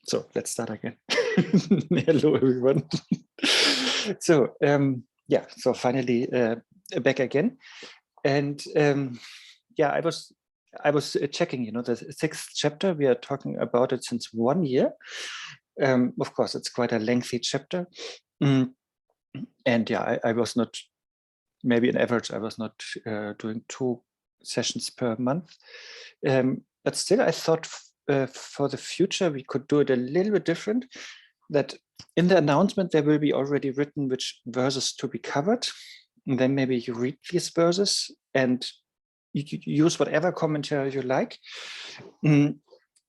So let's start again. Hello, everyone. So yeah, so finally back again, and yeah, I was checking, the 6th chapter. We are talking about it since 1 year. Of course, it's quite a lengthy chapter, and yeah, I was not, maybe on average, I was not doing 2 sessions per month, but still, I thought for the future we could do it a little bit different. That in the announcement there will be already written which verses to be covered, and then maybe you read these verses and you use whatever commentary you like, and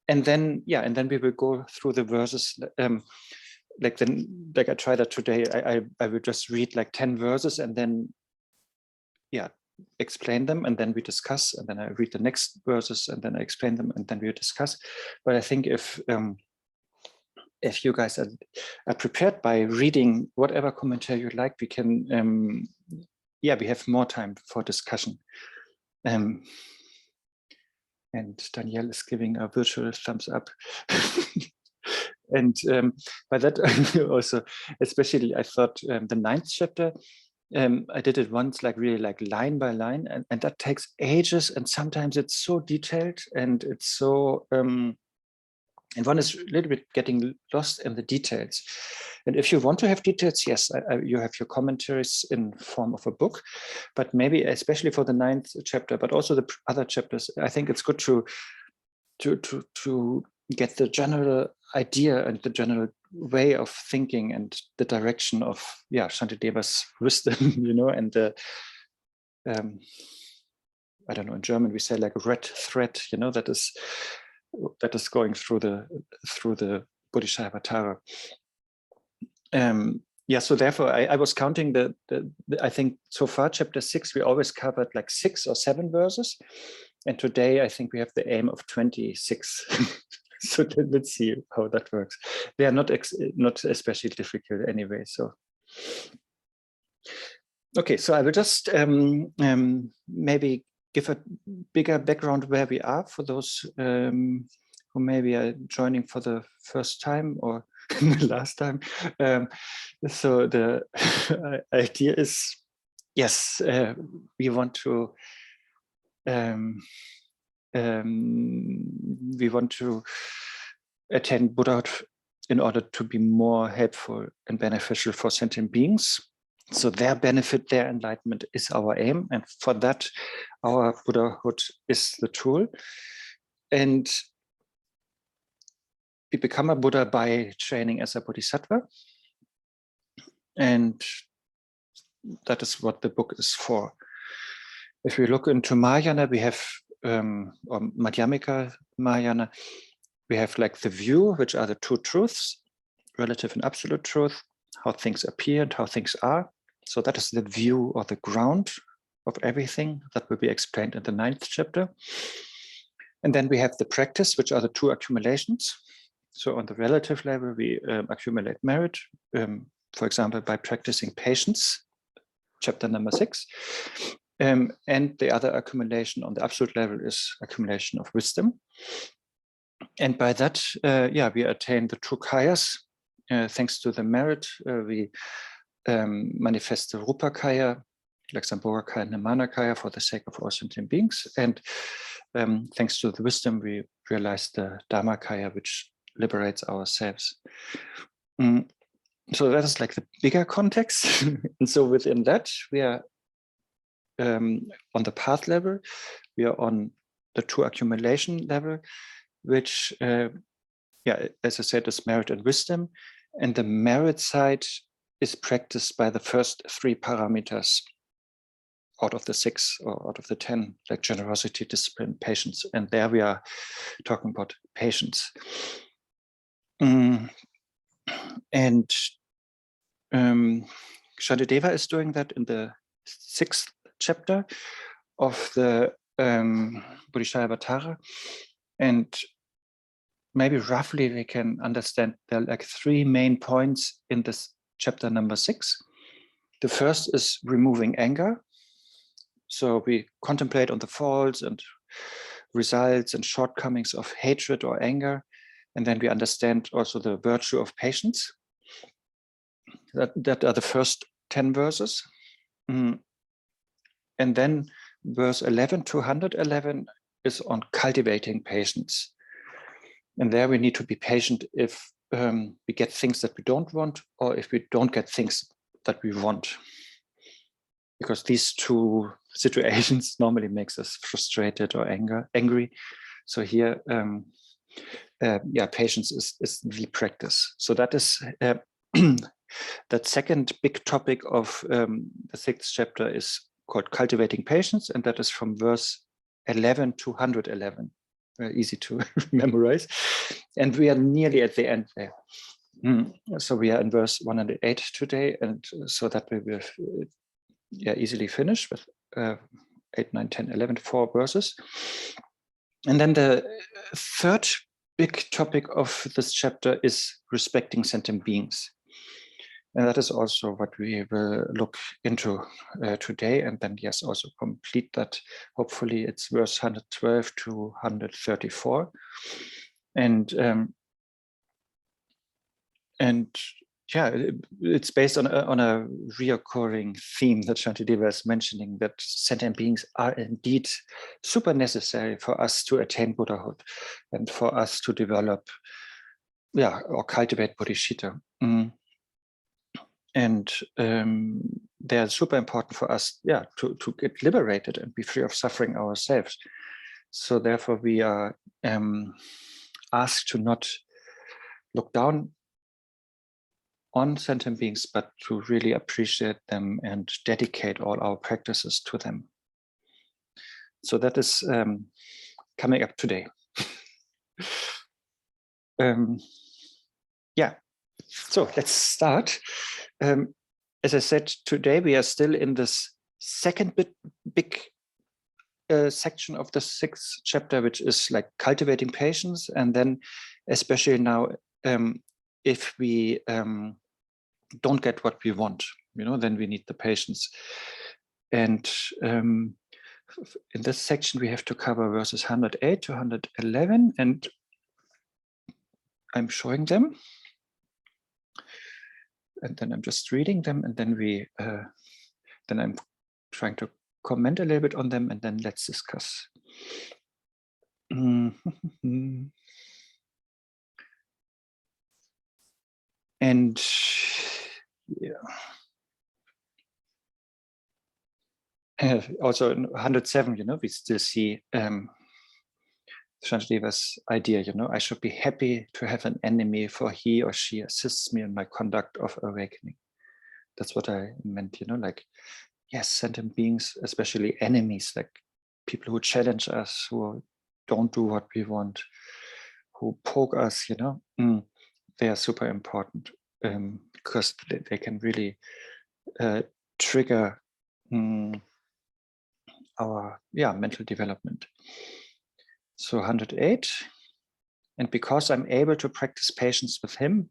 then we will go through the verses. Like I tried that today. I will just read like 10 verses and then explain them, and then we discuss, and then I read the next verses and then I explain them and then we discuss. But I think if you guys are prepared by reading whatever commentary you like, we can we have more time for discussion. And Danielle is giving a virtual thumbs up. And by that also, especially I thought the 9th chapter, I did it once, like really like line by line, and that takes ages, and sometimes it's so detailed and it's so and one is a little bit getting lost in the details. And if you want to have details, yes, you have your commentaries in form of a book, but maybe especially for the 9th chapter, but also the other chapters, I think it's good to get the general idea and the general way of thinking and the direction of Shantideva's wisdom, and the I don't know, in German we say like a red thread, that is going through the Bodhicharyavatarā. So therefore I was counting the I think so far chapter 6 we always covered like 6 or 7 verses, and today I think we have the aim of 26. So let's see how that works. They are not especially difficult anyway. So okay, so I will just maybe give a bigger background where we are for those who maybe are joining for the first time or the last time. So the idea is, yes, we want to attain Buddhahood in order to be more helpful and beneficial for sentient beings. So their benefit, their enlightenment is our aim. And for that, our Buddhahood is the tool. And we become a Buddha by training as a Bodhisattva. And that is what the book is for. If we look into Mahayana, we have, or Madhyamika Mahayana, we have like the view, which are the 2 truths, relative and absolute truth, how things appear and how things are. So that is the view or the ground of everything that will be explained in the 9th chapter. And then we have the practice, which are the 2 accumulations. So on the relative level, we accumulate merit, for example, by practicing patience, chapter number 6. And the other accumulation on the absolute level is accumulation of wisdom. And by that, we attain the true kayas. Thanks to the merit, we manifest the rupa kaya, like Sambhora kaya and Nirmana kaya, for the sake of all sentient beings. And thanks to the wisdom, we realize the dhamma kaya, which liberates ourselves. So that is like the bigger context. And so within that, we are on the path level, we are on the 2 accumulation level, which, as I said, is merit and wisdom. And the merit side is practiced by the first 3 paramitas out of the 6 or out of the 10, like generosity, discipline, patience. And there we are talking about patience. And Shantideva is doing that in the 6th chapter of the Bodhicharyavatarā. And maybe roughly we can understand there are like 3 main points in this chapter number 6. The first is removing anger. So we contemplate on the faults and results and shortcomings of hatred or anger, And then we understand also the virtue of patience. That are the first 10 verses. And then verse 11 to 111 is on cultivating patience. And there we need to be patient if we get things that we don't want, or if we don't get things that we want. Because these two situations normally makes us frustrated or angry. So here, patience is the practice. So that is that second big topic of the 6th chapter is called cultivating patience, and that is from verse 11 to 111. Very easy to memorize. And we are nearly at the end there. So we are in verse 108 today, and so that we will easily finish with 8, 9, 10, 11, 4 verses. And then the third big topic of this chapter is respecting sentient beings. And that is also what we will look into today, and then also complete that. Hopefully it's verse 112 to 134. And it's based on a reoccurring theme that Shantideva is mentioning, that sentient beings are indeed super necessary for us to attain Buddhahood and for us to develop, or cultivate bodhichitta. And they're super important for us, to get liberated and be free of suffering ourselves. So therefore we are asked to not look down on sentient beings, but to really appreciate them and dedicate all our practices to them. So that is coming up today. So let's start. As I said, today we are still in this second big section of the 6th chapter, which is like cultivating patience. And then especially now, if we don't get what we want, then we need the patience. And in this section, we have to cover verses 108 to 111, and I'm showing them. And then I'm just reading them, and then then I'm trying to comment a little bit on them, and then let's discuss. And also in 107, we still see Shantideva's idea, I should be happy to have an enemy, for he or she assists me in my conduct of awakening. That's what I meant, like, yes, sentient beings, especially enemies, like people who challenge us, who don't do what we want, who poke us, they are super important, because they can really trigger our mental development. So 108, and because I'm able to practice patience with him,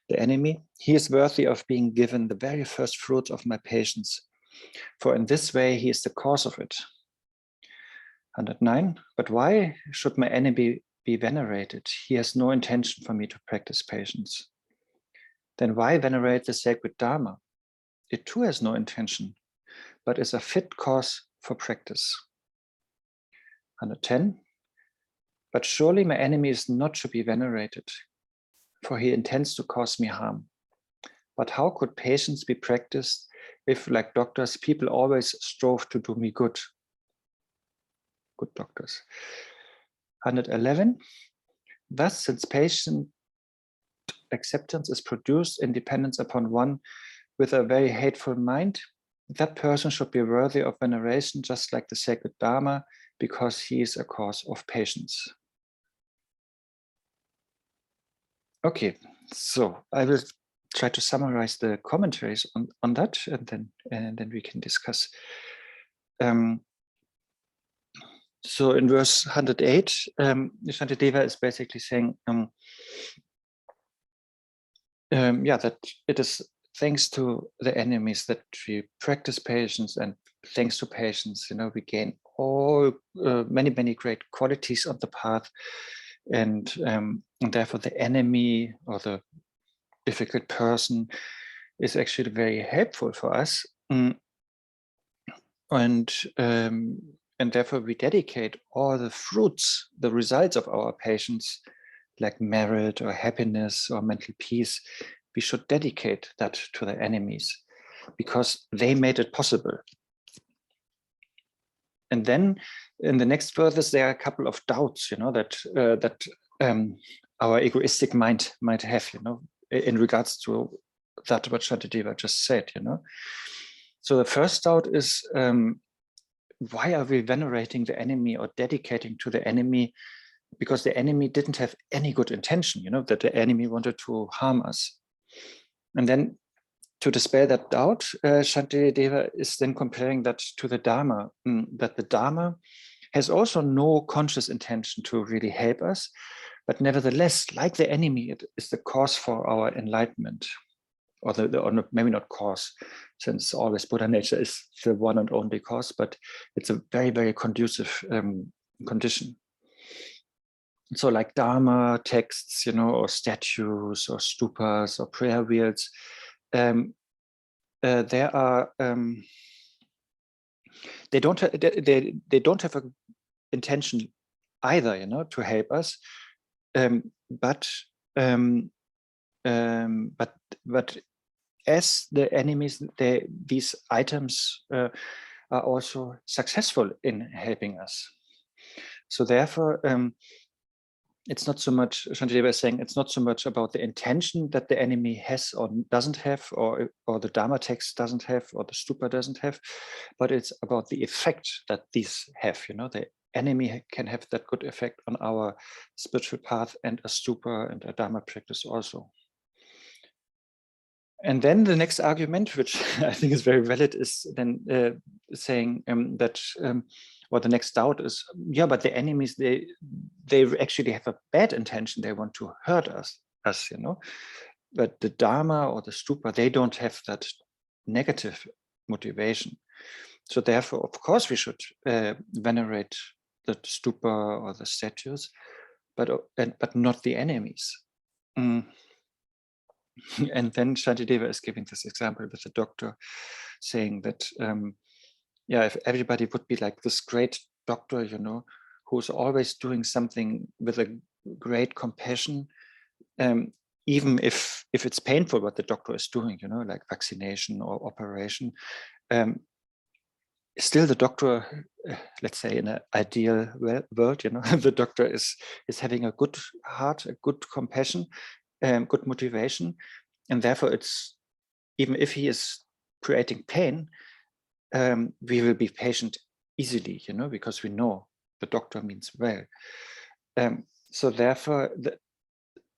the enemy, he is worthy of being given the very first fruits of my patience, for in this way he is the cause of it. 109, but why should my enemy be venerated? He has no intention for me to practice patience. Then why venerate the sacred Dharma? It too has no intention, but is a fit cause for practice. 110, but surely my enemy is not to be venerated, for he intends to cause me harm. But how could patience be practiced if, like doctors, people always strove to do me good? Good doctors. 111, thus, since patient acceptance is produced in dependence upon one with a very hateful mind, that person should be worthy of veneration, just like the sacred Dharma, because he is a cause of patience. Okay, so I will try to summarize the commentaries on that, and then we can discuss. So in verse 108, Shantideva is basically saying, that it is thanks to the enemies that we practice patience, and thanks to patience, we gain all many great qualities on the path. and therefore the enemy or the difficult person is actually very helpful for us. And therefore we dedicate all the fruits, the results of our patience, like merit or happiness or mental peace, we should dedicate that to the enemies because they made it possible. And then in the next verses, there are a couple of doubts, that our egoistic mind might have, in regards to that what Shantideva just said, So the first doubt is, why are we venerating the enemy or dedicating to the enemy? Because the enemy didn't have any good intention, that the enemy wanted to harm us. And then to dispel that doubt, Shantideva is then comparing that to the Dharma, that the Dharma has also no conscious intention to really help us, but nevertheless, like the enemy, it is the cause for our enlightenment, or maybe not cause, since always Buddha nature is the one and only cause, but it's a very, very conducive condition. So like Dharma texts, or statues or stupas or prayer wheels, there are they don't have an intention either, to help us, but as the enemies, these items are also successful in helping us. So therefore, it's not so much, Shantideva is saying, it's not so much about the intention that the enemy has or doesn't have, or the Dharma text doesn't have, or the stupa doesn't have, but it's about the effect that these have. The enemy can have that good effect on our spiritual path, and a stupa and a Dharma practice also. And then the next argument, which I think is very valid, is then saying that, or the next doubt is, yeah, but the enemies, they actually have a bad intention. They want to hurt us, But the Dharma or the stupa, they don't have that negative motivation. So therefore, of course, we should venerate the stupa or the statues, but not the enemies. And then Shantideva is giving this example with the doctor, saying that, if everybody would be like this great doctor, who's always doing something with a great compassion, even if it's painful what the doctor is doing, like vaccination or operation, still the doctor, let's say in an ideal world, the doctor is having a good heart, a good compassion, good motivation, and therefore it's, even if he is creating pain, we will be patient easily, because we know the doctor means well. So therefore,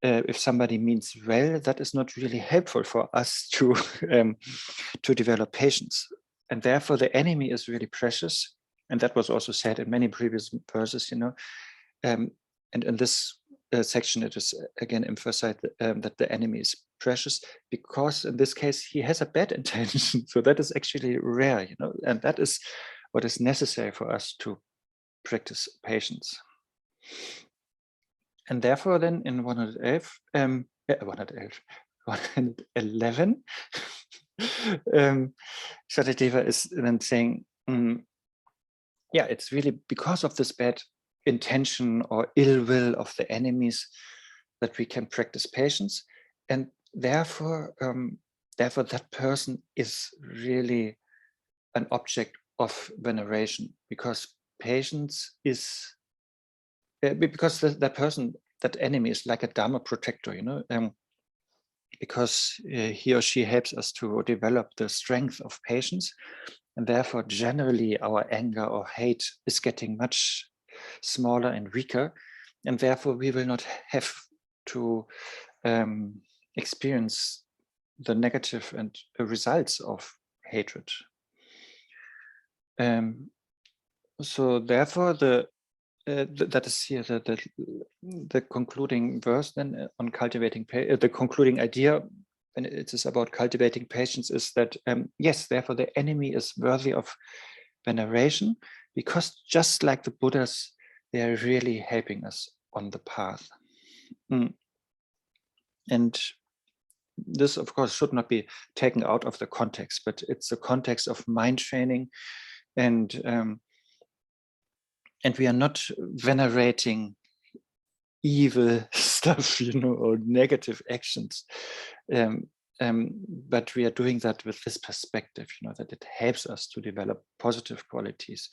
if somebody means well, that is not really helpful for us to develop patience. And therefore, the enemy is really precious, and that was also said in many previous verses, and in this section, it is again emphasized that the enemy is precious, because in this case he has a bad intention. So that is actually rare, and that is what is necessary for us to practice patience. And therefore, then in 111, Shantideva is then saying, it's really because of this bad intention or ill will of the enemies that we can practice patience, and therefore that person is really an object of veneration, because patience is because that enemy is like a Dharma protector, because he or she helps us to develop the strength of patience, and therefore generally our anger or hate is getting much smaller and weaker, and therefore we will not have to experience the negative and results of hatred. So therefore that is here the concluding verse then on cultivating the concluding idea, and it is about cultivating patience, is that yes, therefore the enemy is worthy of veneration, because just like the Buddhas, they are really helping us on the path. And this, of course, should not be taken out of the context, but it's a context of mind training, and we are not venerating evil stuff, or negative actions, but we are doing that with this perspective, that it helps us to develop positive qualities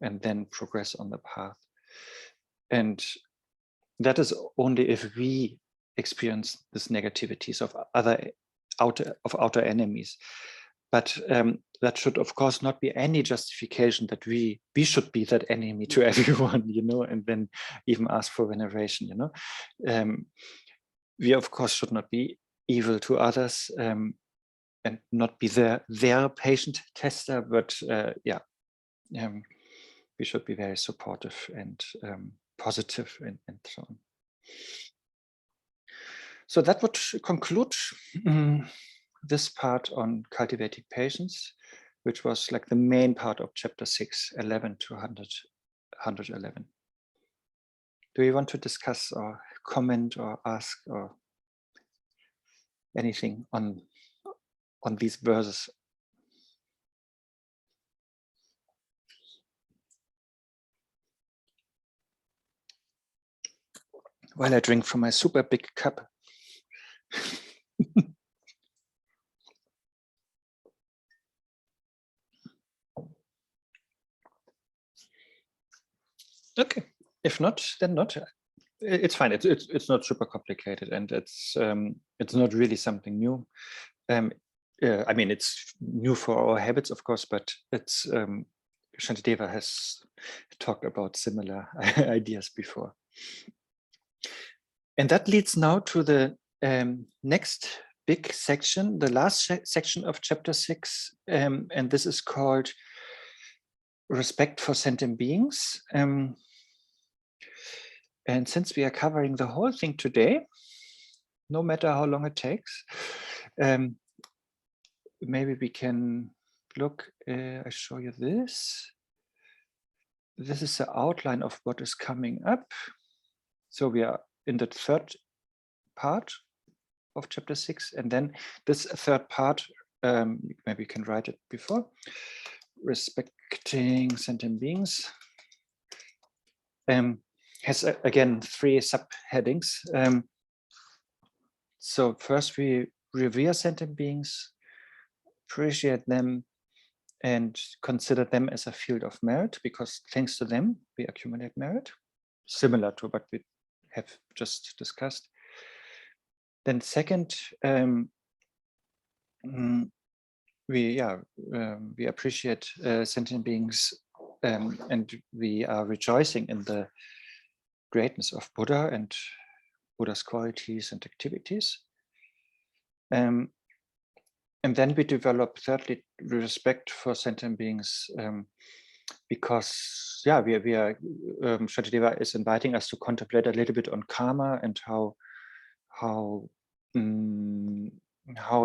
and then progress on the path. And that is only if we experience these negativities of outer enemies. But that should, of course, not be any justification that we should be that enemy to everyone, and then even ask for veneration, we, of course, should not be evil to others, and not be their patient tester, but we should be very supportive and positive and so on. So that would conclude this part on cultivating patience, which was like the main part of chapter 6, 11 to 111. Do you want to discuss or comment or ask or anything on these verses? While I drink from my super big cup. Okay, if not, then not. It's fine. It's not super complicated, and it's not really something new. I mean, it's new for our habits, of course, but it's Shantideva has talked about similar ideas before. And that leads now to the next big section, the last section of chapter 6, and this is called Respect for Sentient Beings. And since we are covering the whole thing today, no matter how long it takes, maybe we can look, I show you this. This is the outline of what is coming up. So we are in the third part of chapter 6, and then this third part, maybe you can write it before, respecting sentient beings, has again 3 subheadings. So first we revere sentient beings, appreciate them, and consider them as a field of merit, because thanks to them we accumulate merit, similar to what we have just discussed. Then second, we appreciate sentient beings, and we are rejoicing in the greatness of Buddha and Buddha's qualities and activities. And then we develop thirdly respect for sentient beings, because we are Shantideva is inviting us to contemplate a little bit on karma and how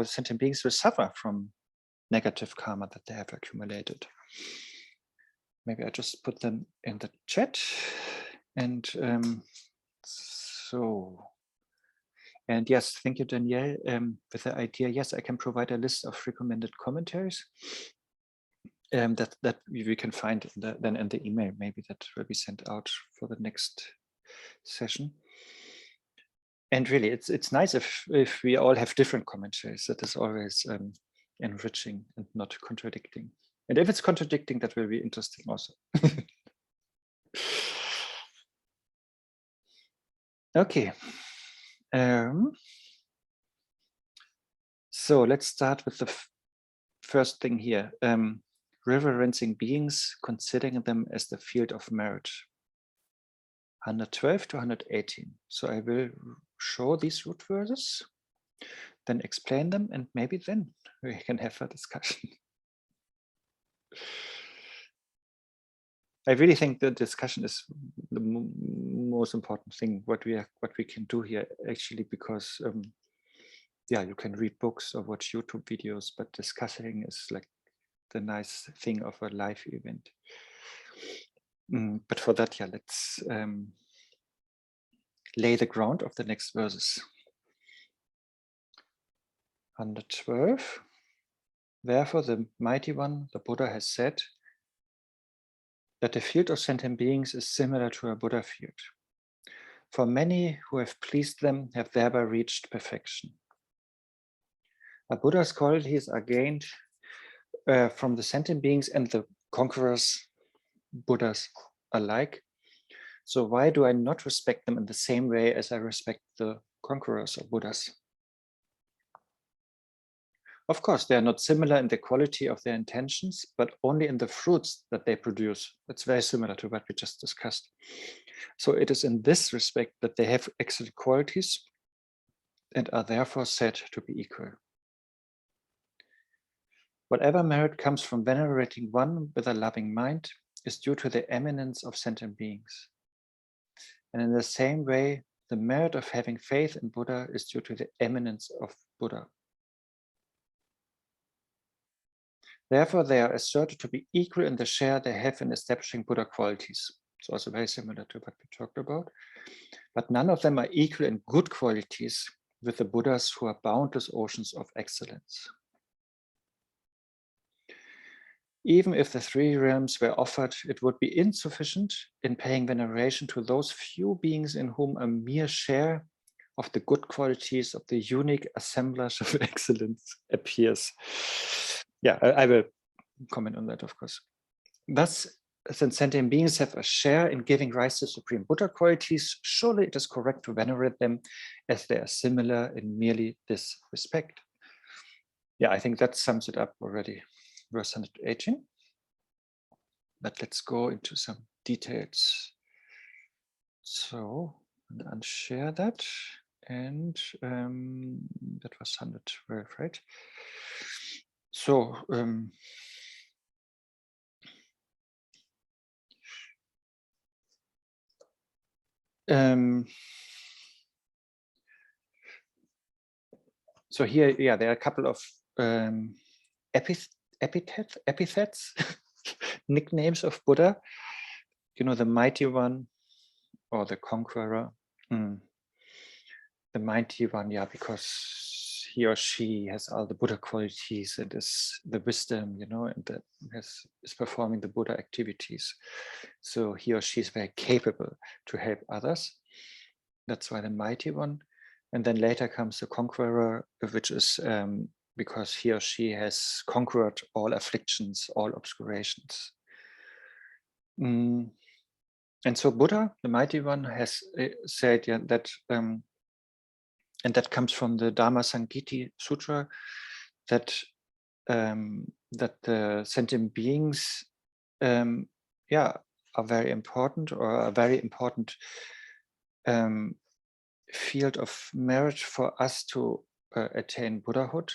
sentient beings will suffer from negative karma that they have accumulated. Maybe I just put them in the chat. And and yes, thank you, Danielle, with the idea. Yes, I can provide a list of recommended commentaries that we can find then in the email. Maybe that will be sent out for the next session. And really, it's nice if we all have different commentaries. That is always enriching and not contradicting. And if it's contradicting, that will be interesting also. Okay. So let's start with the first thing here. Reverencing beings, considering them as the field of merit. 112 to 118. So I will show these root verses, then explain them, and maybe then we can have a discussion. I really think the discussion is the most important thing what we can do here, actually, because you can read books or watch YouTube videos, but discussing is like the nice thing of a live event. But for that, let's lay the ground of the next verses. 112. Therefore, the Mighty One, the Buddha, has said that the field of sentient beings is similar to a Buddha field. For many who have pleased them have thereby reached perfection. A Buddha's qualities are gained from the sentient beings and the conquerors, Buddhas alike. So why do I not respect them in the same way as I respect the conquerors or Buddhas? Of course, they are not similar in the quality of their intentions, but only in the fruits that they produce. That's very similar to what we just discussed. So it is in this respect that they have excellent qualities and are therefore said to be equal. Whatever merit comes from venerating one with a loving mind is due to the eminence of sentient beings. And in the same way, the merit of having faith in Buddha is due to the eminence of Buddha. Therefore, they are asserted to be equal in the share they have in establishing Buddha qualities. It's also very similar to what we talked about. But none of them are equal in good qualities with the Buddhas who are boundless oceans of excellence. Even if the three realms were offered, it would be insufficient in paying veneration to those few beings in whom a mere share of the good qualities of the unique assemblage of excellence appears. Yeah, I will comment on that, of course. Thus, since sentient beings have a share in giving rise to supreme Buddha qualities, surely it is correct to venerate them as they are similar in merely this respect. Yeah, I think that sums it up already. Verse 118. But let's go into some details. So, unshare that. And that was 112, right? So, so here, yeah, there are a couple of epithets, nicknames of Buddha. You know, the Mighty One or the Conqueror. The Mighty One, yeah, because he or she has all the Buddha qualities and is the wisdom, you know, and that is performing the Buddha activities. So he or she is very capable to help others. That's why the Mighty One. And then later comes the Conqueror, which is because he or she has conquered all afflictions, all obscurations. And so Buddha, the Mighty One, has said that, and that comes from the Dharma Sangiti Sutra, that that the sentient beings, yeah, are very important, or a very important field of merit for us to attain Buddhahood.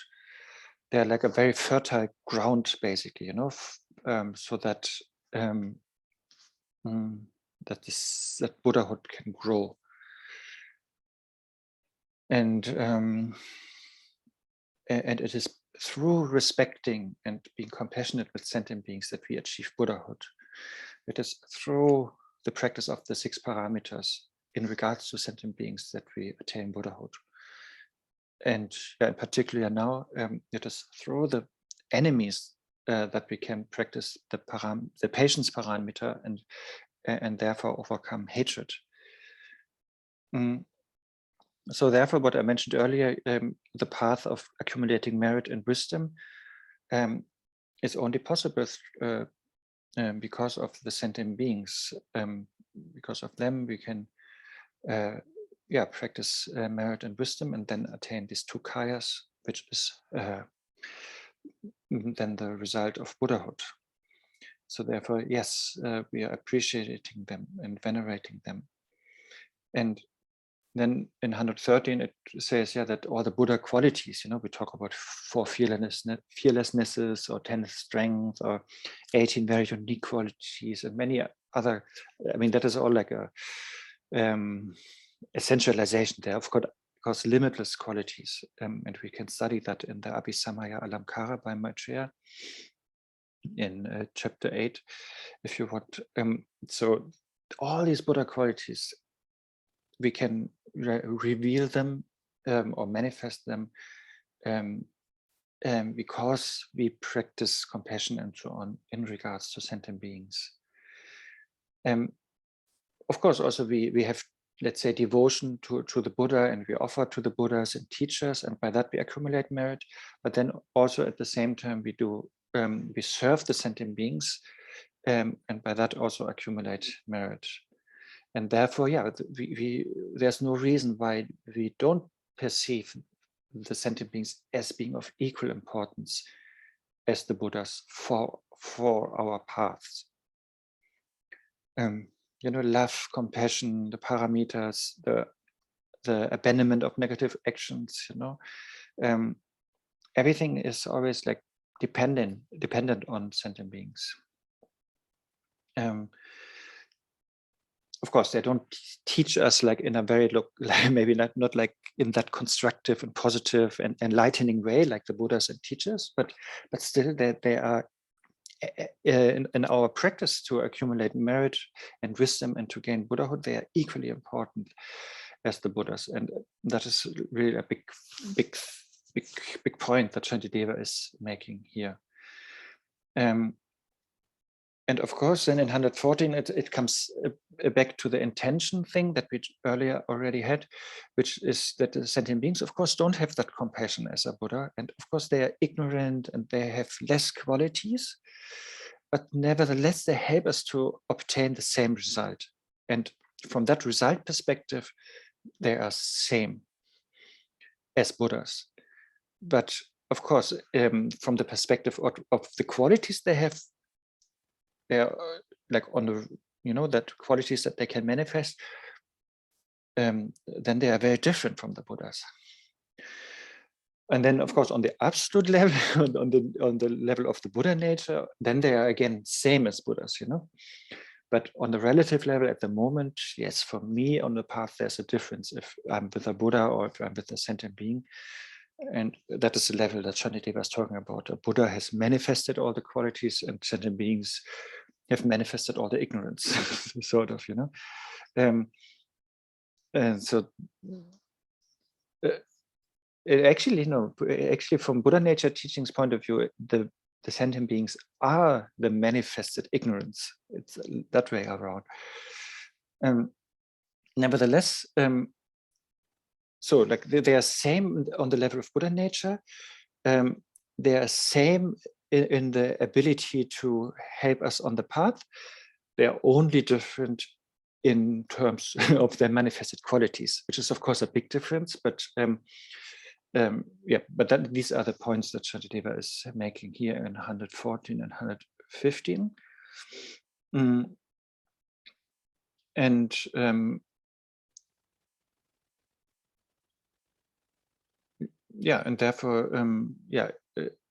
They're like a very fertile ground, basically, you know, so that that Buddhahood can grow. And it is through respecting and being compassionate with sentient beings that we achieve Buddhahood. It is through the practice of the 6 paramitas in regards to sentient beings that we attain Buddhahood. And in particular now, it is through the enemies that we can practice the patience paramita and therefore overcome hatred. So therefore, what I mentioned earlier, the path of accumulating merit and wisdom is only possible because of the sentient beings. Because of them, we can practice merit and wisdom and then attain these 2 kayas, which is then the result of Buddhahood. So therefore, yes, we are appreciating them and venerating them. And then in 113, it says, yeah, that all the Buddha qualities, you know, we talk about 4 fearlessnesses or 10 strengths or 18 very unique qualities and many other. I mean, that is all like a essentialization there, of course, limitless qualities. And we can study that in the Abhisamaya Alamkara by Maitreya in chapter 8, if you want. So all these Buddha qualities we can reveal them or manifest them because we practice compassion and so on in regards to sentient beings. Of course, also we have, let's say, devotion to the Buddha, and we offer to the Buddhas and teachers, and by that we accumulate merit. But then also at the same time we serve the sentient beings, and by that also accumulate merit. And therefore, yeah, there's no reason why we don't perceive the sentient beings as being of equal importance as the Buddhas for our paths. Love, compassion, the paramitas, the abandonment of negative actions, everything is always like dependent on sentient beings. Of course, they don't teach us like in a very maybe not like in that constructive and positive and enlightening way like the Buddhas and teachers, but still they are in our practice to accumulate merit and wisdom and to gain Buddhahood. They are equally important as the Buddhas, and that is really a big point that Shantideva is making here. And of course, then in 114, it comes back to the intention thing that we earlier already had, which is that the sentient beings, of course, don't have that compassion as a Buddha. And of course, they are ignorant and they have less qualities, but nevertheless, they help us to obtain the same result. And from that result perspective, they are same as Buddhas. But of course, from the perspective of the qualities they have, they're like on the, that qualities that they can manifest, then they are very different from the Buddhas. And then, of course, on the absolute level, on the level of the Buddha nature, then they are again same as Buddhas, But on the relative level at the moment, yes, for me on the path, there's a difference if I'm with a Buddha or if I'm with a sentient being. And that is the level that Shantideva is talking about. A Buddha has manifested all the qualities and sentient beings have manifested all the ignorance, sort of, and so it actually from Buddha nature teachings point of view, the sentient beings are the manifested ignorance. It's that way around. Nevertheless, so like they are same on the level of Buddha nature. They are same in the ability to help us on the path. They are only different in terms of their manifested qualities, which is of course a big difference. But these are the points that Shantideva is making here in 114 and 115. And therefore,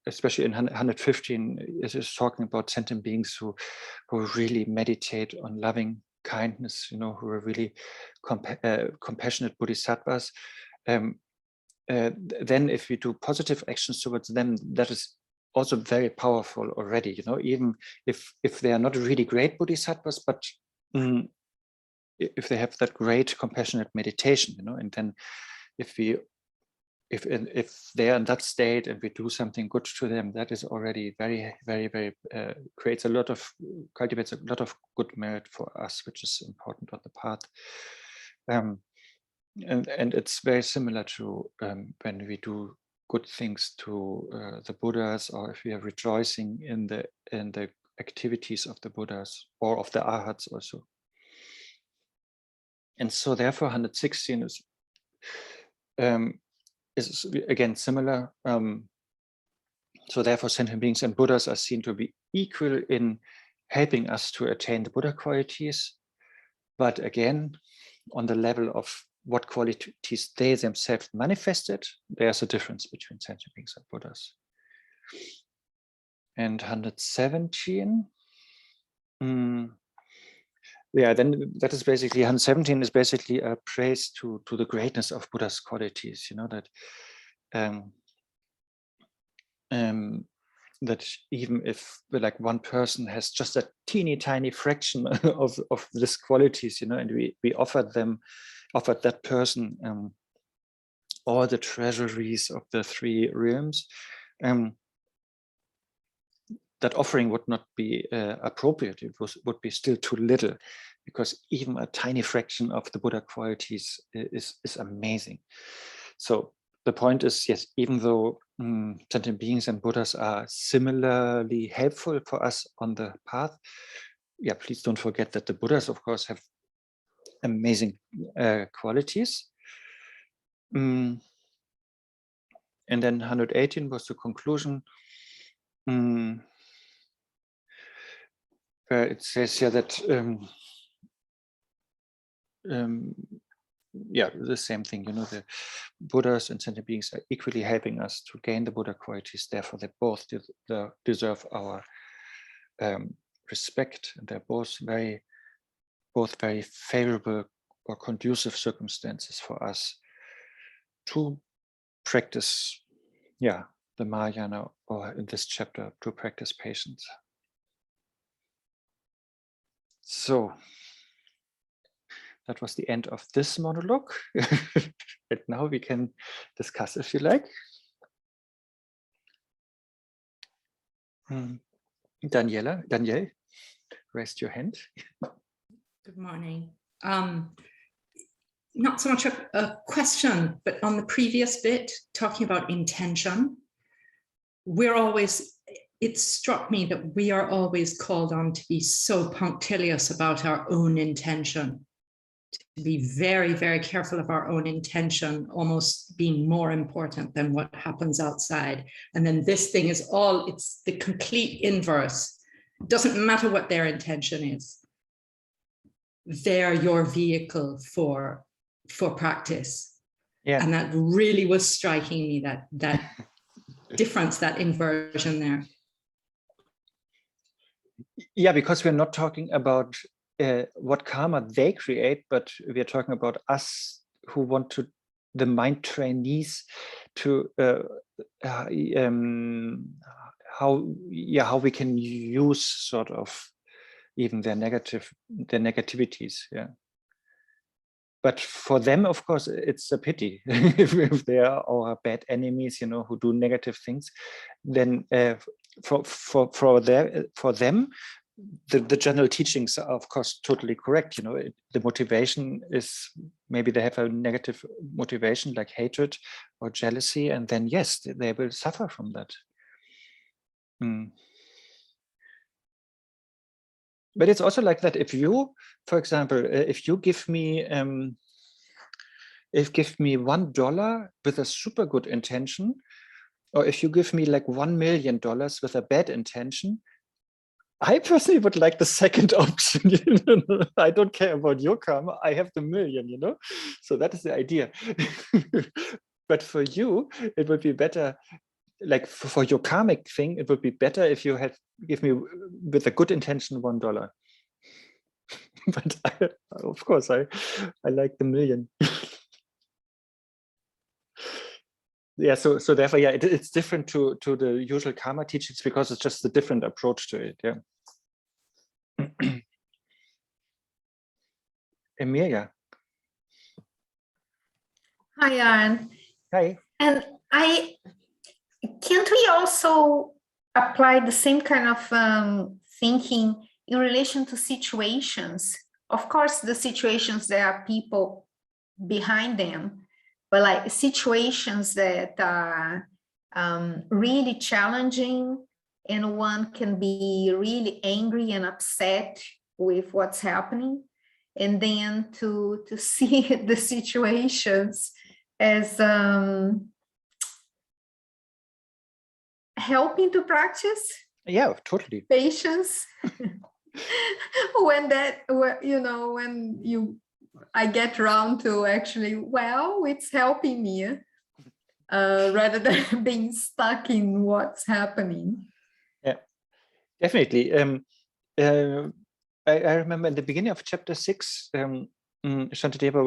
especially in 115, it is talking about sentient beings who really meditate on loving kindness, who are really compassionate bodhisattvas. Then if we do positive actions towards them, that is also very powerful already, even if they are not really great bodhisattvas, but if they have that great compassionate meditation, and then if they are in that state and we do something good to them, that is already very, very, very cultivates a lot of good merit for us, which is important on the path. And it's very similar to when we do good things to the Buddhas, or if we are rejoicing in the activities of the Buddhas or of the Arhats also. And so therefore 116 is again similar. So therefore sentient beings and Buddhas are seen to be equal in helping us to attain the Buddha qualities. But again, on the level of what qualities they themselves manifested, there's a difference between sentient beings and Buddhas. And 117, then that is basically 117 is basically a praise to the greatness of Buddha's qualities. That even if like one person has just a teeny tiny fraction of these qualities, and we offer them offered that person all the treasuries of the 3 realms, that offering would not be appropriate. It would be still too little, because even a tiny fraction of the Buddha qualities is amazing. So the point is, yes, even though sentient beings and Buddhas are similarly helpful for us on the path, yeah, please don't forget that the Buddhas, of course, have amazing qualities. And then 118 was the conclusion. It says here that yeah, the same thing, you know, the Buddhas and sentient beings are equally helping us to gain the Buddha qualities. Therefore, they both deserve our respect, and they're both very favorable or conducive circumstances for us to practice, yeah, the Mahayana, or in this chapter, to practice patience. So that was the end of this monologue. And now we can discuss, if you like. Danielle, raised your hand. Good morning. Not so much a question, but on the previous bit, talking about intention, it struck me that we are always called on to be so punctilious about our own intention, to be very, very careful of our own intention, almost being more important than what happens outside. And then this thing is it's the complete inverse. It doesn't matter what their intention is. They're your vehicle for practice. Yeah. And that really was striking me, that difference, that inversion there. Yeah, because we're not talking about what karma they create, but we're talking about us who want to, the mind trainees, to how we can use sort of even their negativities. Yeah. But for them, of course, it's a pity if they are our bad enemies, you know, who do negative things. Then for them, the general teachings are, of course, totally correct. You know, the motivation is, maybe they have a negative motivation like hatred or jealousy, and then yes, they will suffer from that. But it's also like that. If you, for example, if you give me $1 with a super good intention, or if you give me like $1 million with a bad intention, I personally would like the second option. You know? I don't care about your karma. I have the million, you know. So that is the idea. But for you, it would be better. Like for your karmic thing, it would be better if you had give me with a good intention $1. But of course, I like the million. Yeah, so therefore, yeah, it's different to the usual karma teachings, because it's just a different approach to it. Yeah. Emilia. Hi, Arne. Hi. And can't we also apply the same kind of thinking in relation to situations? Of course, the situations, there are people behind them, but like situations that are really challenging, and one can be really angry and upset with what's happening, and then to see the situations as helping to practice. Yeah, totally. Patience. when I get around to actually, well, it's helping me, rather than being stuck in what's happening. Yeah, definitely. I remember in the beginning of chapter 6, Shantideva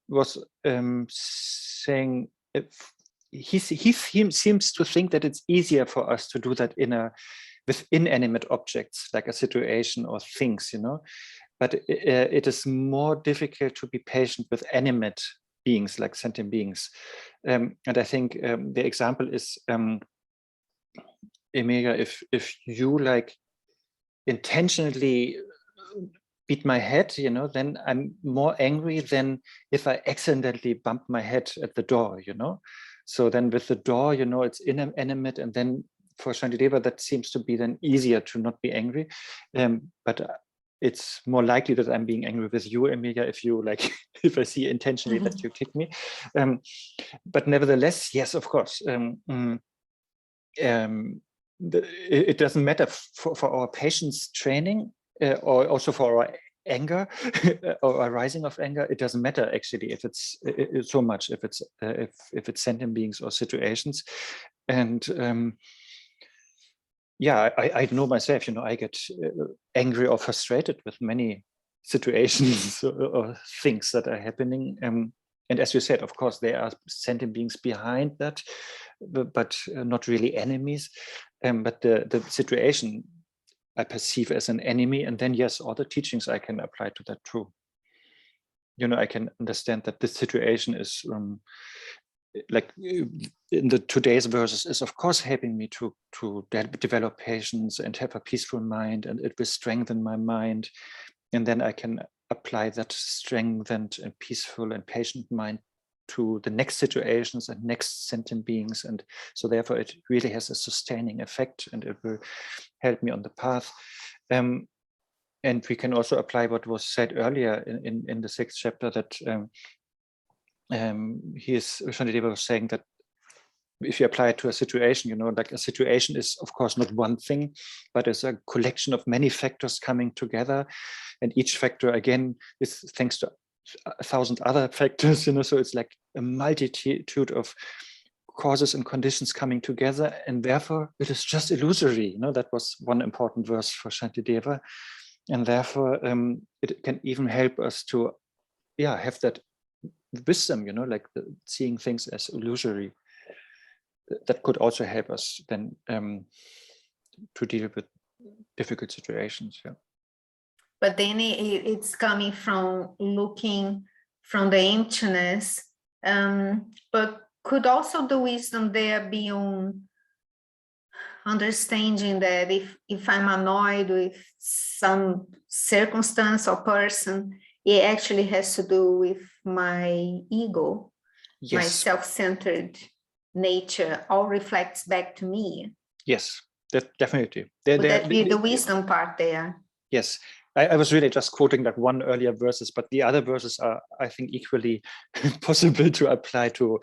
was saying, he seems to think that it's easier for us to do that with inanimate objects, like a situation or things, you know. but it is more difficult to be patient with animate beings, like sentient beings. And I think the example is, Emilia, if you like intentionally beat my head, you know, then I'm more angry than if I accidentally bump my head at the door, you know. So then with the door, you know, it's inanimate, and then for Shantideva, that seems to be then easier to not be angry. But it's more likely that I'm being angry with you, Emilia, if you like, if I see intentionally that you kick me. But nevertheless, yes, of course. It doesn't matter for our patience training, or also for our anger or a rising of anger. It doesn't matter actually if it's so much if it's sentient beings or situations. And yeah, I know myself, you know, I get angry or frustrated with many situations or things that are happening. And as you said, of course, there are sentient beings behind that, but not really enemies. But the situation I perceive as an enemy, and then yes, all the teachings I can apply to that too. You know, I can understand that this situation is like in the today's verses is of course helping me to develop patience and have a peaceful mind, and it will strengthen my mind, and then I can apply that strengthened and peaceful and patient mind to the next situations and next sentient beings. And so therefore it really has a sustaining effect, and it will help me on the path. And we can also apply what was said earlier in the 6th chapter, that Shantideva was saying that if you apply it to a situation, you know, like a situation is of course not one thing, but it's a collection of many factors coming together, and each factor again is thanks to 1,000 other factors, you know, so it's like a multitude of causes and conditions coming together, and therefore it is just illusory, you know. That was one important verse for Shantideva, and therefore it can even help us to have that wisdom, you know, like seeing things as illusory. That could also help us then to deal with difficult situations. Yeah. But then it's coming from looking from the emptiness. But could also the wisdom there be on understanding that if I'm annoyed with some circumstance or person, it actually has to do with my ego, Yes. My self-centered nature, all reflects back to me. Yes, that definitely. Would that be the wisdom part there? Yes. I was really just quoting that one earlier verses, but the other verses are, I think, equally possible to apply to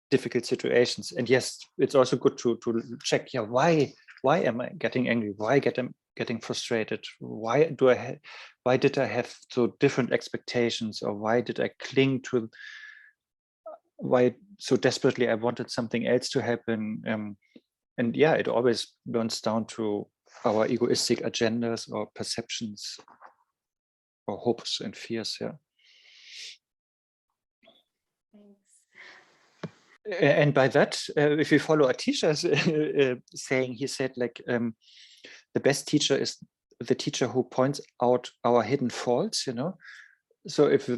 difficult situations. And yes, it's also good to check, why am I getting angry? Why getting frustrated? Why did I have so different expectations, or why did I cling to why so desperately I wanted something else to happen? And yeah, it always burns down to our egoistic agendas or perceptions or hopes and fears. Yeah. And by that, if we follow Atisha's saying, he said, like, the best teacher is the teacher who points out our hidden faults, you know. So if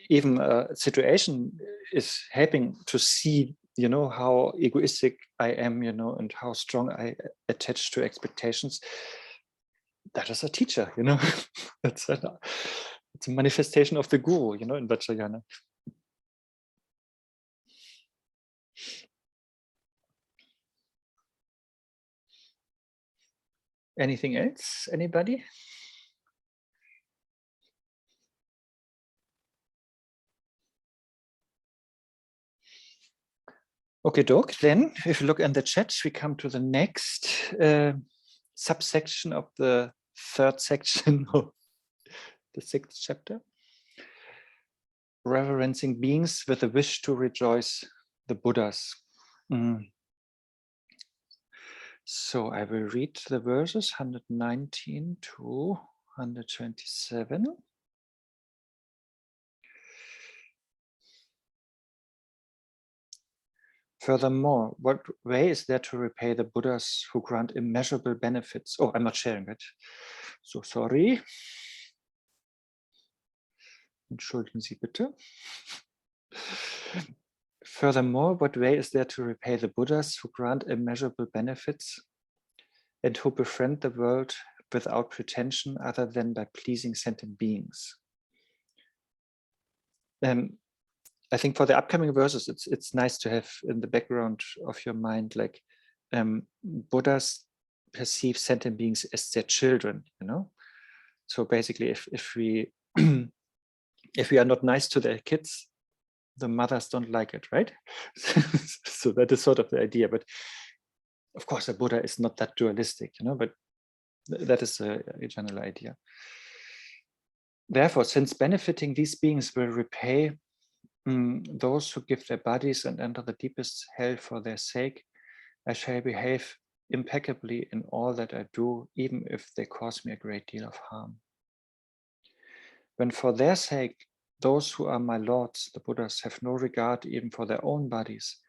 even a situation is helping to see, you know, how egoistic I am, you know, and how strong I attach to expectations, that is a teacher, you know. It's a manifestation of the guru, you know, in Vajrayana. Anything else? Anybody? Okay, Doc. Then, if you look in the chat, we come to the next subsection of the 3rd section of the 6th chapter. Reverencing beings with a wish to rejoice the Buddhas. So I will read the verses 119 to 127. Furthermore, what way is there to repay the Buddhas who grant immeasurable benefits? Oh, I'm not sharing it. So sorry. Entschuldigen Sie bitte. Furthermore, what way is there to repay the Buddhas who grant immeasurable benefits and who befriend the world without pretension other than by pleasing sentient beings? I think for the upcoming verses, it's nice to have in the background of your mind, like Buddhas perceive sentient beings as their children, you know. So basically, if we if we are not nice to their kids, the mothers don't like it, right? So that is sort of the idea. But of course, a Buddha is not that dualistic, you know. But that is a general idea. Therefore, since benefiting these beings will repay those who give their bodies and enter the deepest hell for their sake, I shall behave impeccably in all that I do, even if they cause me a great deal of harm. When for their sake, those who are my lords, the Buddhas, have no regard even for their own bodies,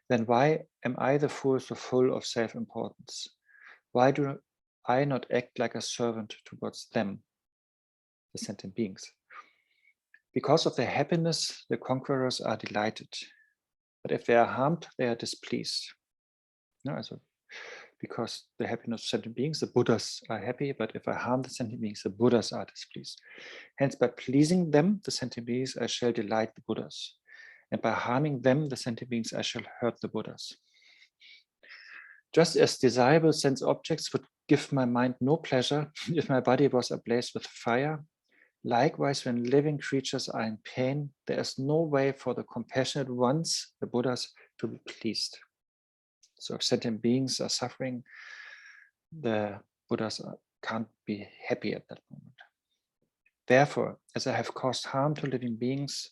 then why am I the fool so full of self-importance? Why do I not act like a servant towards them, the sentient beings? Because of their happiness, the conquerors are delighted. But if they are harmed, they are displeased. No, also, because the happiness of sentient beings, the Buddhas are happy, but if I harm the sentient beings, the Buddhas are displeased. Hence, by pleasing them, the sentient beings, I shall delight the Buddhas. And by harming them, the sentient beings, I shall hurt the Buddhas. Just as desirable sense objects would give my mind no pleasure if my body was ablaze with fire, likewise, when living creatures are in pain, there is no way for the compassionate ones, the Buddhas, to be pleased. So if sentient beings are suffering, the Buddhas can't be happy at that moment. Therefore, as I have caused harm to living beings,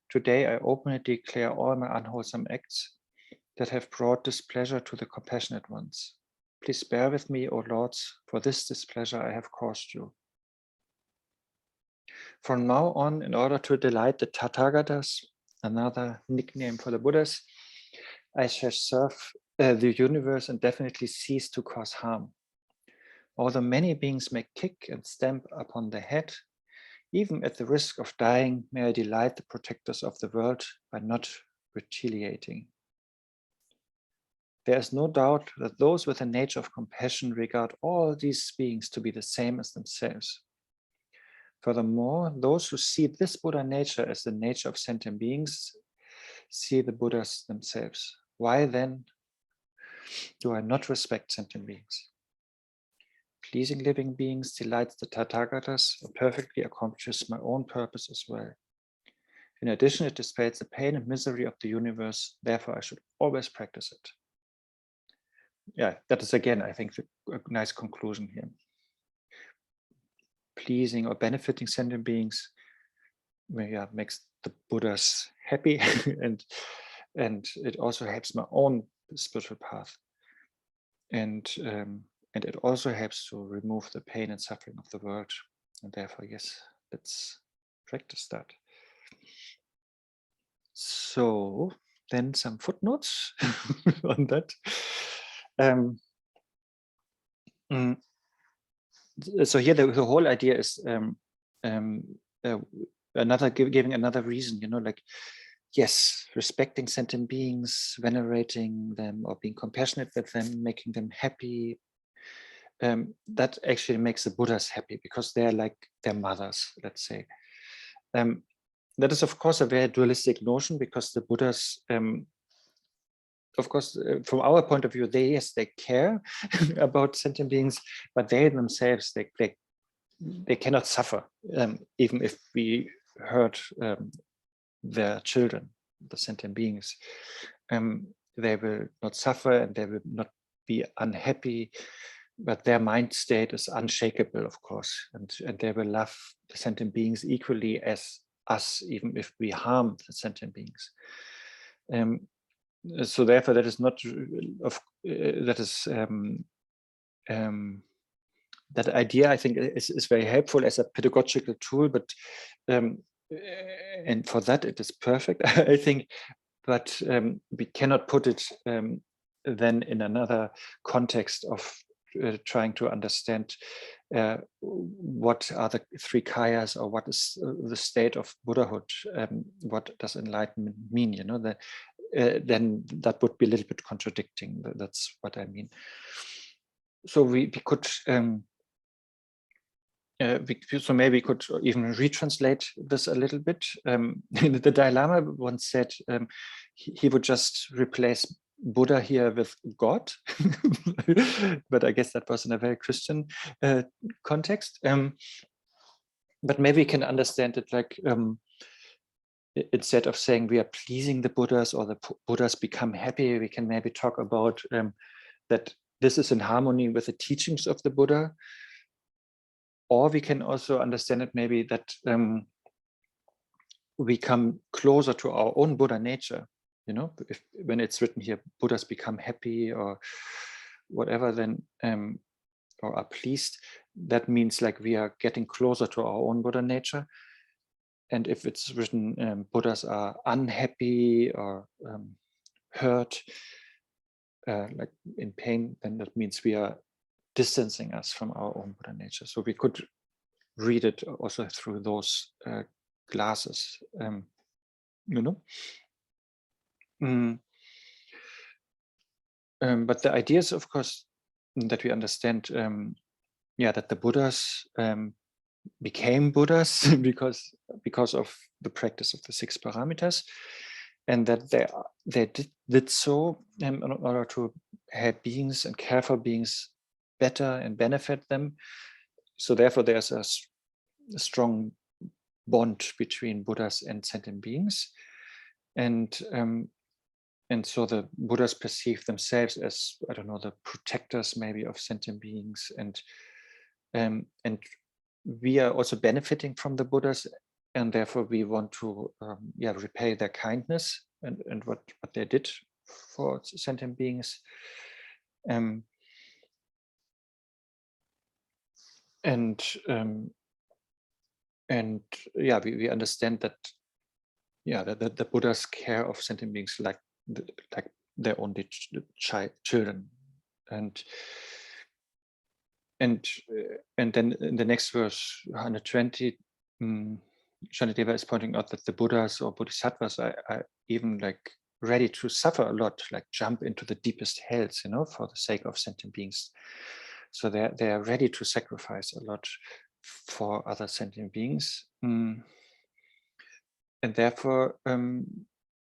today I openly declare all my unwholesome acts that have brought displeasure to the compassionate ones. Please bear with me, O lords, for this displeasure I have caused you. From now on, in order to delight the Tathagatas, another nickname for the Buddhas, I shall serve the universe and definitely cease to cause harm. Although many beings may kick and stamp upon the head, even at the risk of dying, may I delight the protectors of the world by not retaliating. There is no doubt that those with a nature of compassion regard all these beings to be the same as themselves. Furthermore, those who see this Buddha nature as the nature of sentient beings see the Buddhas themselves. Why then do I not respect sentient beings? Pleasing living beings delights the Tathagatas and perfectly accomplishes my own purpose as well. In addition, it dissipates the pain and misery of the universe. Therefore, I should always practice it. Yeah, that is again, I think, a nice conclusion here. Pleasing or benefiting sentient beings makes the Buddhas happy, and it also helps my own spiritual path, and it also helps to remove the pain and suffering of the world. And therefore, yes, let's practice that. So then some footnotes on that. So here the whole idea is giving another reason, like, yes, respecting sentient beings, venerating them, or being compassionate with them, making them happy. That actually makes the Buddhas happy because they're like their mothers, let's say. That is, of course, a very dualistic notion because the Buddhas, of course, from our point of view, they care about sentient beings, but they themselves, they cannot suffer, even if we hurt their children, the sentient beings. They will not suffer and they will not be unhappy, but their mind state is unshakable, of course, and they will love the sentient beings equally as us, even if we harm the sentient beings. So therefore, that is not that idea, I think, is very helpful as a pedagogical tool, but and for that it is perfect, I think, but we cannot put it then in another context of trying to understand what are the three kayas, or what is the state of Buddhahood? What does enlightenment mean? You know, then that would be a little bit contradicting. That's what I mean. So we could, so maybe we could even retranslate this a little bit. The Dalai Lama once said he would just replace Buddha here with God, but I guess that was in a very Christian context. But maybe we can understand it like, instead of saying we are pleasing the Buddhas or the Buddhas become happy, we can maybe talk about that this is in harmony with the teachings of the Buddha. Or we can also understand it maybe that we come closer to our own Buddha nature. You know, when it's written here, Buddhas become happy or whatever, then or are pleased, that means like we are getting closer to our own Buddha nature. And if it's written Buddhas are unhappy or hurt, like in pain, then that means we are distancing us from our own Buddha nature. So we could read it also through those glasses, you know. But the idea is, of course, that we understand, that the Buddhas became Buddhas because of the practice of the 6 paramitas, and that they did so in order to help beings and care for beings better and benefit them. So therefore, there's a strong bond between Buddhas and sentient beings, and so the Buddhas perceive themselves as, I don't know, the protectors maybe of sentient beings, and we are also benefiting from the Buddhas, and therefore we want to repay their kindness and what they did for sentient beings. We understand that that the Buddhas care of sentient beings like their own children, and then in the next verse 120, Shantideva is pointing out that the Buddhas or Bodhisattvas are even like ready to suffer a lot, like jump into the deepest hells, you know, for the sake of sentient beings. So they are ready to sacrifice a lot for other sentient beings, and therefore,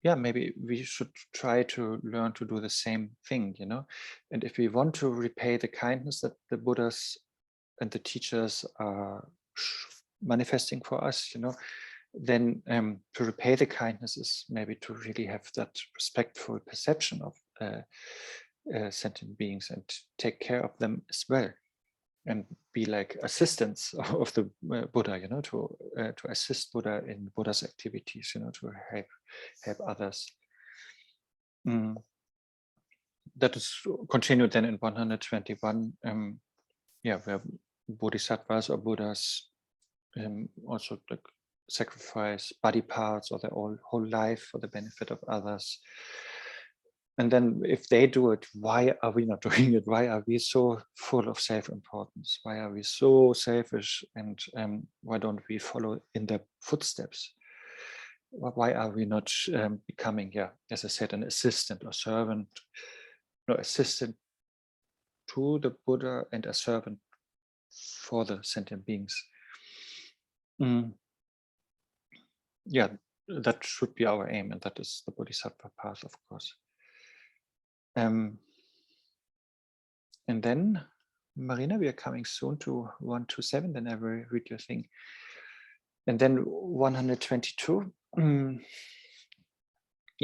maybe we should try to learn to do the same thing, you know. And if we want to repay the kindness that the Buddhas and the teachers are manifesting for us, you know, then to repay the kindness is maybe to really have that respectful perception of sentient beings and take care of them as well, and be like assistants of the Buddha, you know, to assist Buddha in Buddha's activities, you know, to help others. That is continued then in 121, where Bodhisattvas or Buddhas also like sacrifice body parts or their whole life for the benefit of others. And then if they do it, why are we not doing it? Why are we so full of self-importance? Why are we so selfish? And why don't we follow in their footsteps? Why are we not becoming, as I said, an assistant or servant, assistant to the Buddha and a servant for the sentient beings? That should be our aim, and that is the Bodhisattva path, of course. And then, Marina, we are coming soon to 127, then I will read your thing. And then 122.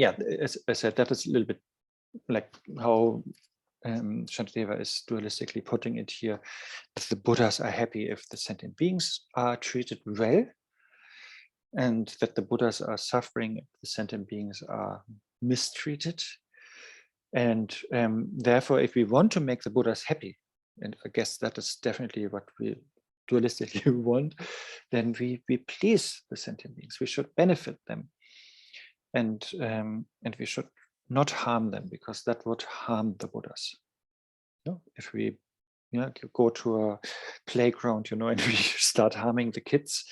As I said, that is a little bit like how Shantideva is dualistically putting it here. If the Buddhas are happy if the sentient beings are treated well, and that the Buddhas are suffering if the sentient beings are mistreated. And therefore, if we want to make the Buddhas happy, and I guess that is definitely what we dualistically want, then we please the sentient beings. We should benefit them, and we should not harm them, because that would harm the Buddhas. If we you go to a playground, and we start harming the kids,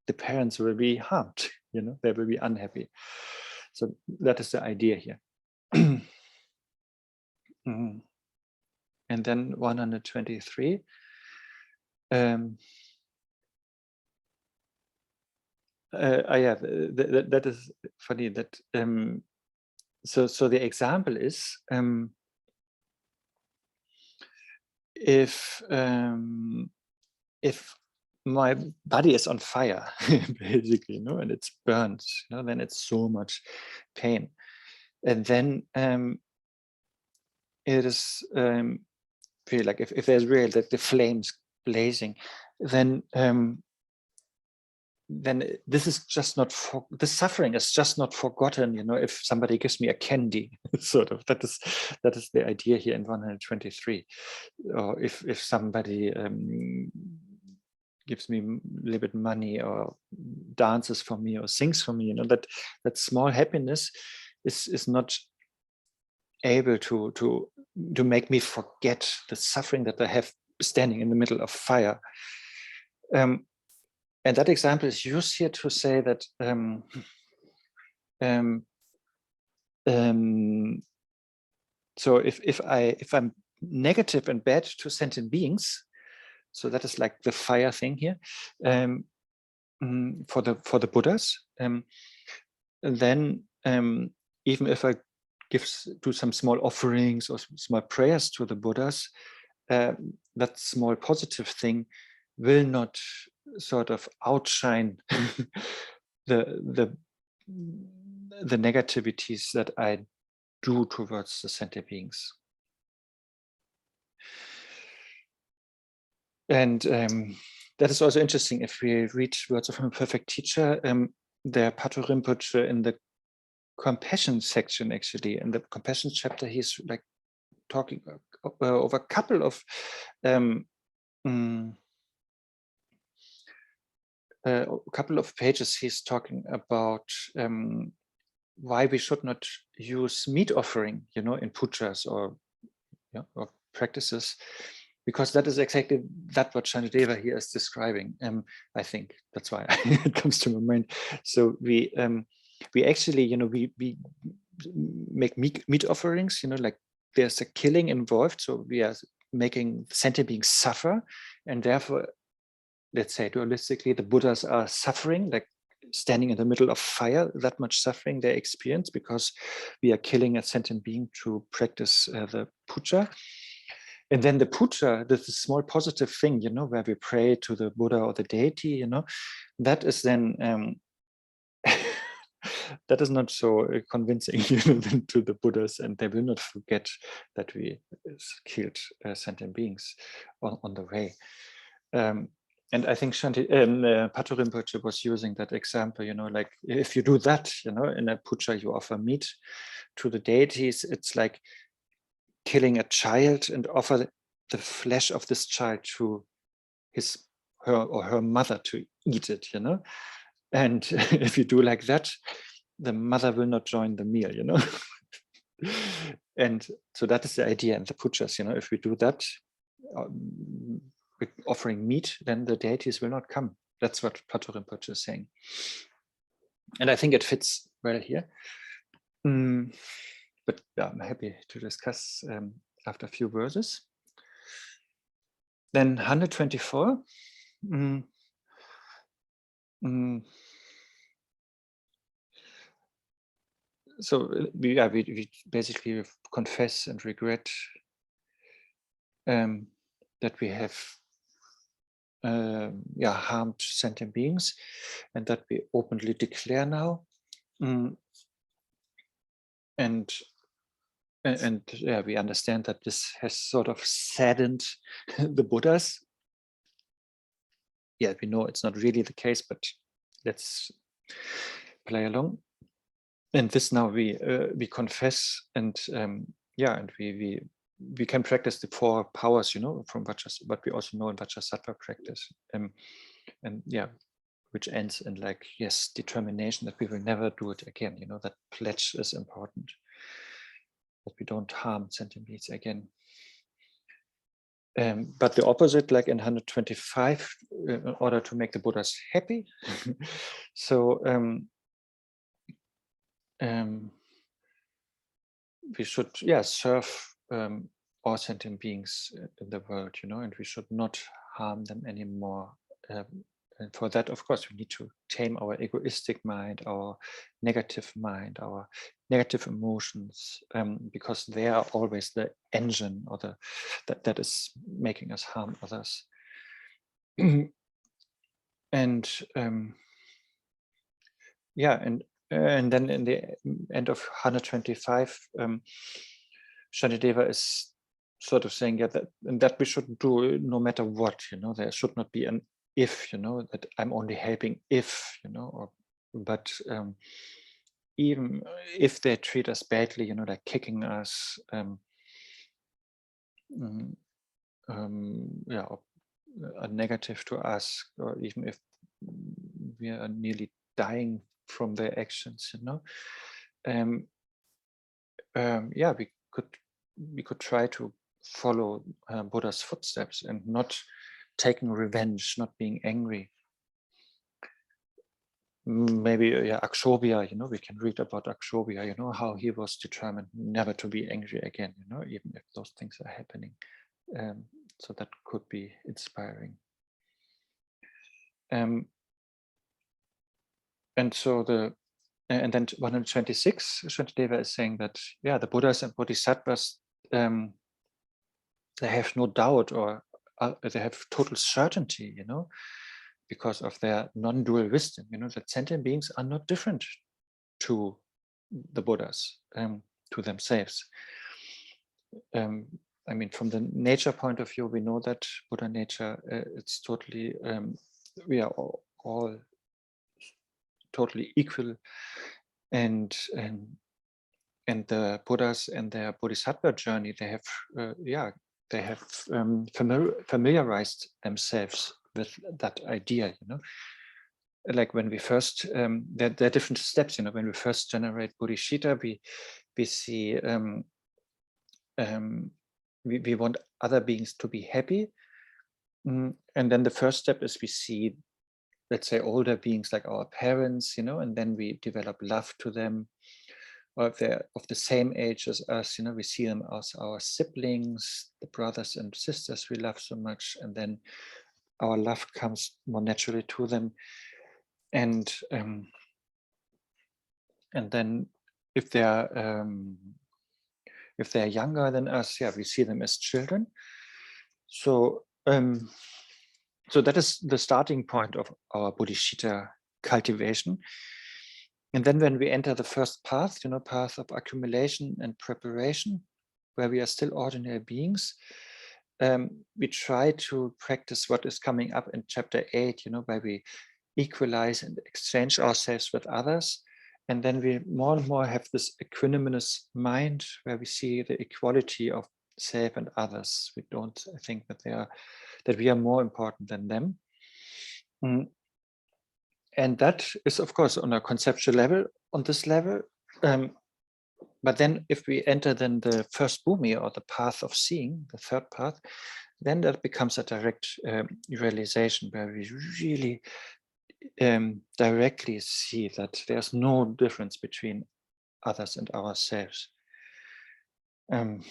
the parents will be harmed, they will be unhappy. So that is the idea here. And then 123. Yeah, that is funny. That so the example is if my body is on fire, basically, and it's burned, then it's so much pain, and then it is really like if there's really the flames blazing, then this is just not the suffering is just not forgotten, if somebody gives me a candy, sort of. That is the idea here in 123. Or if somebody gives me a little bit money or dances for me or sings for me, that small happiness is not able to make me forget the suffering that I have standing in the middle of fire. And that example is used here to say that so if I'm negative and bad to sentient beings, so that is like the fire thing here, for the Buddhas, and then even if I do some small offerings or small prayers to the Buddhas, that small positive thing will not sort of outshine the negativities that I do towards the sentient beings. And that is also interesting. If we read Words of a Perfect Teacher, the Pato Rinpoche in the compassion section, actually, in the compassion chapter, he's like talking over a couple of pages. He's talking about why we should not use meat offering, in pujas or practices, because that is exactly what Shantideva here is describing. I think that's why it comes to my mind. So we actually, we make meat offerings, like there's a killing involved. So we are making sentient beings suffer, and therefore, let's say dualistically, the Buddhas are suffering, like standing in the middle of fire, that much suffering they experience because we are killing a sentient being to practice the puja. And then the puja, this small positive thing, where we pray to the Buddha or the deity, that is then that is not so convincing to the Buddhas, and they will not forget that we killed sentient beings on the way. And I think Pato Rinpoche was using that example, like if you do that, in a puja, you offer meat to the deities, it's like killing a child and offer the flesh of this child to her mother to eat it, And if you do like that, the mother will not join the meal, And so that is the idea in the pujas, if we do that, offering meat, then the deities will not come. That's what Pato Rinpoche is saying. And I think it fits well here. But I'm happy to discuss after a few verses. Then 124. So we basically confess and regret that we have harmed sentient beings, and that we openly declare now. And we understand that this has sort of saddened the Buddhas. Yeah, we know it's not really the case, but let's play along. And this now we confess, and and we can practice the 4 powers, from Vajrasattva, but we also know in Vajrasattva practice, which ends in determination that we will never do it again. That pledge is important, that we don't harm sentient beings again. but the opposite, like in 125, in order to make the Buddhas happy. So we should, serve all sentient beings in the world, and we should not harm them anymore. And for that, of course, we need to tame our egoistic mind, our negative emotions, because they are always the engine or that is making us harm others. And and then in the end of 125, Shantideva is sort of saying, that we should do no matter what, there should not be an if, that I'm only helping if, but even if they treat us badly, like kicking us, are negative to us, or even if we are nearly dying from their actions, we could try to follow Buddha's footsteps and not taking revenge, not being angry. Maybe Akshobhya, we can read about Akshobhya, how he was determined never to be angry again, even if those things are happening. So that could be inspiring. And then 126, Shantideva is saying that the Buddhas and Bodhisattvas, they have no doubt, or they have total certainty, because of their non-dual wisdom, that sentient beings are not different to the Buddhas, to themselves. I mean, from the nature point of view, we know that Buddha nature, it's totally, we are all totally equal, and the Buddhas and their Bodhisattva journey, they have familiarized themselves with that idea, like when we first, there are different steps, when we first generate bodhicitta, we see, we want other beings to be happy. And then the first step is we see, let's say, older beings like our parents, and then we develop love to them. Or if they're of the same age as us, we see them as our siblings, the brothers and sisters we love so much, and then our love comes more naturally to them. And then if they're younger than us, we see them as children. So so that is the starting point of our bodhicitta cultivation. And then when we enter the first path, path of accumulation and preparation, where we are still ordinary beings, we try to practice what is coming up in chapter 8, where we equalize and exchange ourselves with others. And then we more and more have this equanimous mind, where we see the equality of self and others. We don't think that we are more important than them. And that is, of course, on a conceptual level, on this level. But then if we enter then the first bhumi, or the path of seeing, the third path, then that becomes a direct realization, where we really directly see that there's no difference between others and ourselves. And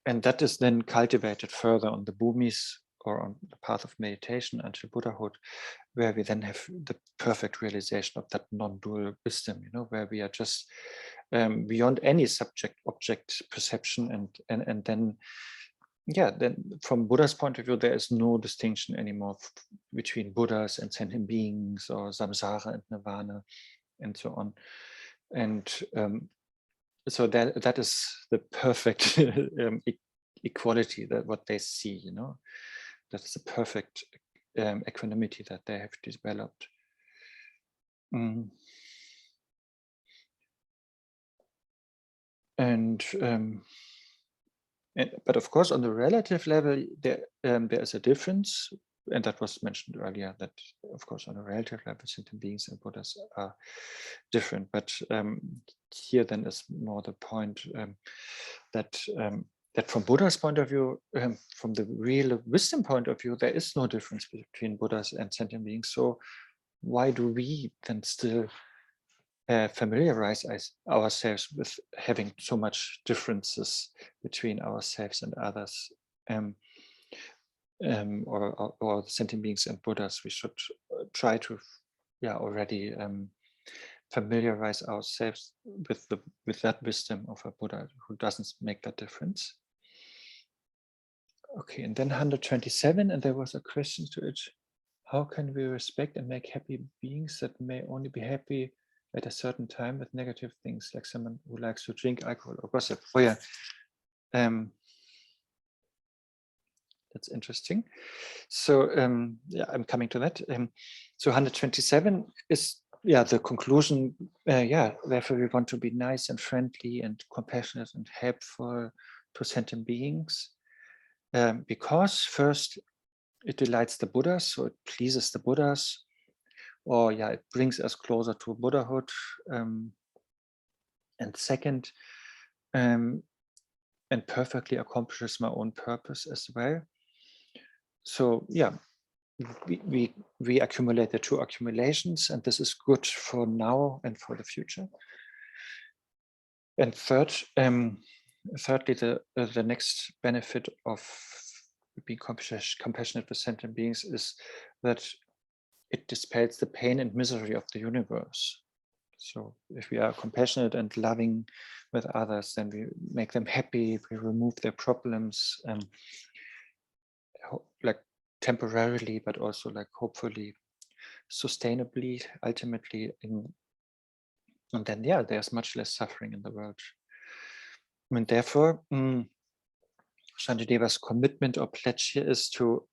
that is then cultivated further on the bhumis, or on the path of meditation until Buddhahood, where we then have the perfect realization of that non-dual wisdom, where we are just beyond any subject-object perception, and then from Buddha's point of view, there is no distinction anymore between Buddhas and sentient beings, or samsara and nirvana, and so on. And so that is the perfect equality, that what they see, that's the perfect equanimity that they have developed. But of course, on the relative level, there is a difference, and that was mentioned earlier, that of course on a relative level, sentient beings and Buddhas are different. But here then is more the point that that from Buddha's point of view, from the real wisdom point of view, there is no difference between Buddhas and sentient beings. So why do we then still familiarize ourselves with having so much differences between ourselves and others, or sentient beings and Buddhas? We should try to, already familiarize ourselves with that wisdom of a Buddha who doesn't make that difference. Okay, and then 127, and there was a question to it: how can we respect and make happy beings that may only be happy at a certain time with negative things, like someone who likes to drink alcohol or gossip? Oh yeah, that's interesting. So I'm coming to that. So 127 is the conclusion. Therefore we want to be nice and friendly and compassionate and helpful to sentient beings, because first it delights the Buddhas, so it pleases the Buddhas, or it brings us closer to Buddhahood. And second, and perfectly accomplishes my own purpose as well. So we accumulate the two accumulations, and this is good for now and for the future. And thirdly, the next benefit of being compassionate with sentient beings is that it dissipates the pain and misery of the universe. So if we are compassionate and loving with others, then we make them happy, we remove their problems, like temporarily, but also like hopefully sustainably, ultimately, and then there's much less suffering in the world. And therefore, Shantideva's commitment or pledge here is to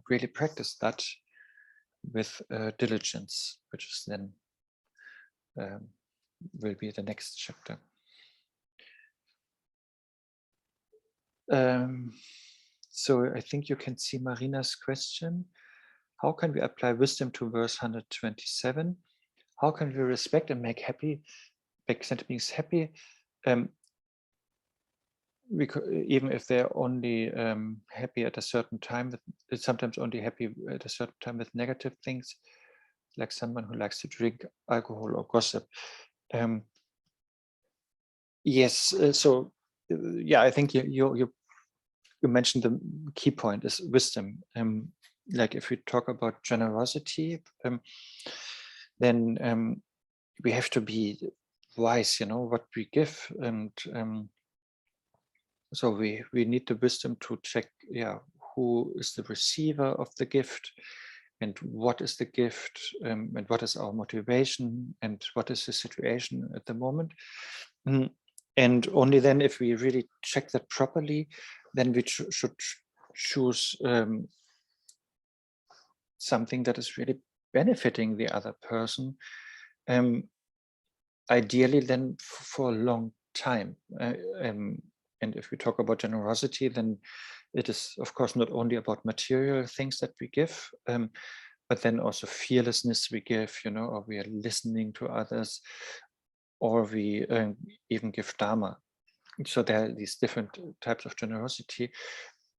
really practice that with diligence, which is then will be the next chapter. So I think you can see Marina's question. How can we apply wisdom to verse 127? How can we respect and make sentient beings happy? Even if they're only happy at a certain time, it's sometimes only happy at a certain time with negative things, like someone who likes to drink alcohol or gossip. Yes, so I think you mentioned the key point is wisdom. Like if we talk about generosity, then we have to be wise, what we give, and so we need the wisdom to check, who is the receiver of the gift, and what is the gift, and what is our motivation, and what is the situation at the moment. And only then, if we really check that properly, then we should choose something that is really benefiting the other person, ideally then for a long time. And if we talk about generosity, then it is, of course, not only about material things that we give, but then also fearlessness we give, or we are listening to others, or we even give Dharma. So there are these different types of generosity.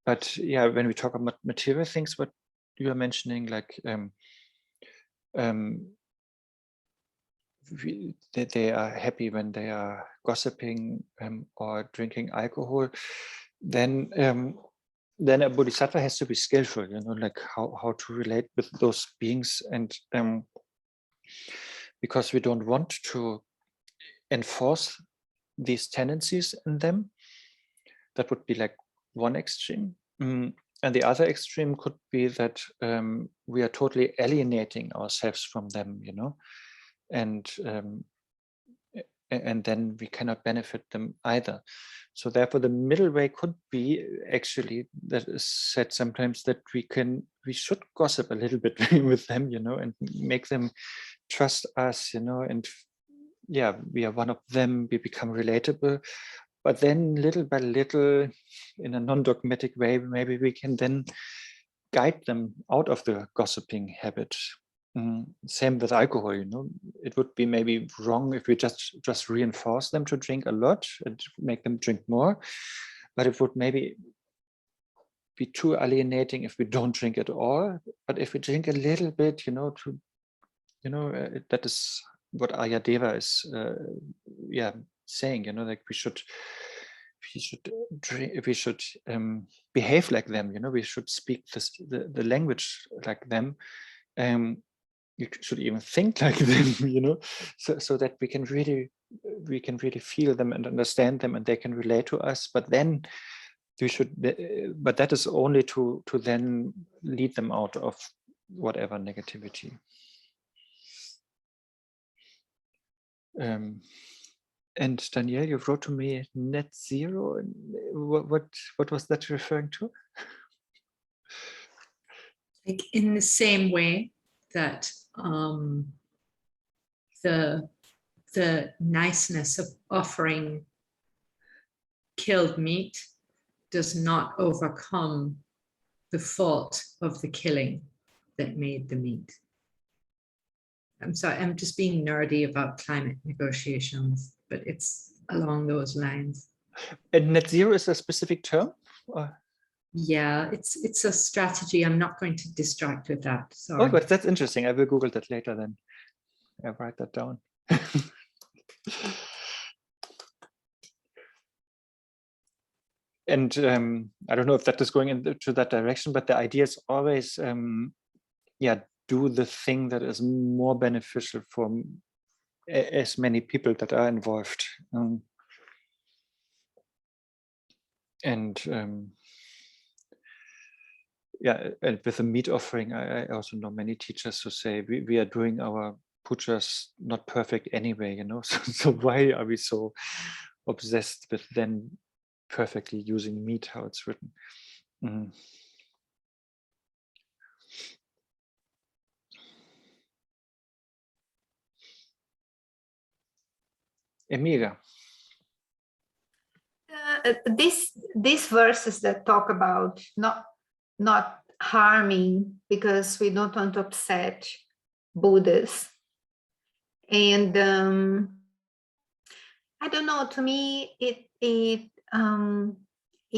But when we talk about material things, what you are mentioning, like they are happy when they are gossiping or drinking alcohol, then a bodhisattva has to be skillful, like how to relate with those beings, and because we don't want to enforce these tendencies in them. That would be like one extreme. And the other extreme could be that we are totally alienating ourselves from them, and then we cannot benefit them either. So therefore the middle way could be actually, that is said sometimes, that we should gossip a little bit with them, and make them trust us, and we are one of them, we become relatable. But then little by little, in a non-dogmatic way, maybe we can then guide them out of the gossiping habit. Same with alcohol, you know. It would be maybe wrong if we just reinforce them to drink a lot and make them drink more, but it would maybe be too alienating if we don't drink at all. But if we drink a little bit, you know, that is what Ayadeva is, saying. You know, like we should drink, we should behave like them. You know, we should speak the language like them. You should even think like them. You know, so that we can really feel them and understand them, and they can relate to us. But then we should, but that is only to then lead them out of whatever negativity. And Danielle, you wrote to me net zero. What was that referring to? Like in the same way that the niceness of offering killed meat does not overcome the fault of the killing that made the meat. I'm sorry, I'm just being nerdy about climate negotiations, but it's along those lines. And net zero is a specific term? Yeah, it's a strategy. I'm not going to distract with that. Sorry. Oh, but that's interesting. I will Google that later then. I'll write that down. And I don't know if that is going into that direction, but the idea is always, do the thing that is more beneficial for as many people that are involved. And with the meat offering, I also know many teachers who say we are doing our pujas not perfect anyway, you know. So why are we so obsessed with then perfectly using meat, how it's written? Emilia. These verses that talk about not harming because we don't want to upset Buddhas, and I don't know. To me, it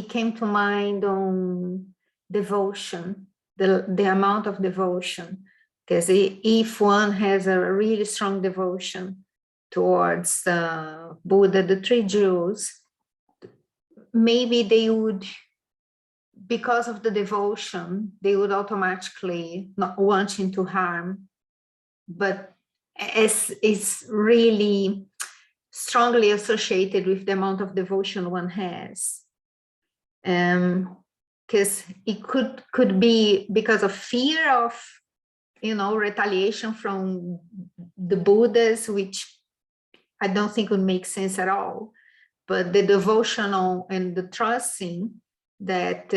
came to mind on devotion, the amount of devotion, because if one has a really strong devotion towards Buddha, the three jewels, maybe they would, because of the devotion, they would automatically not wanting to harm, but as it's really strongly associated with the amount of devotion one has. Because it could be because of fear of, retaliation from the Buddhas, which I don't think would make sense at all. But the devotional and the trusting that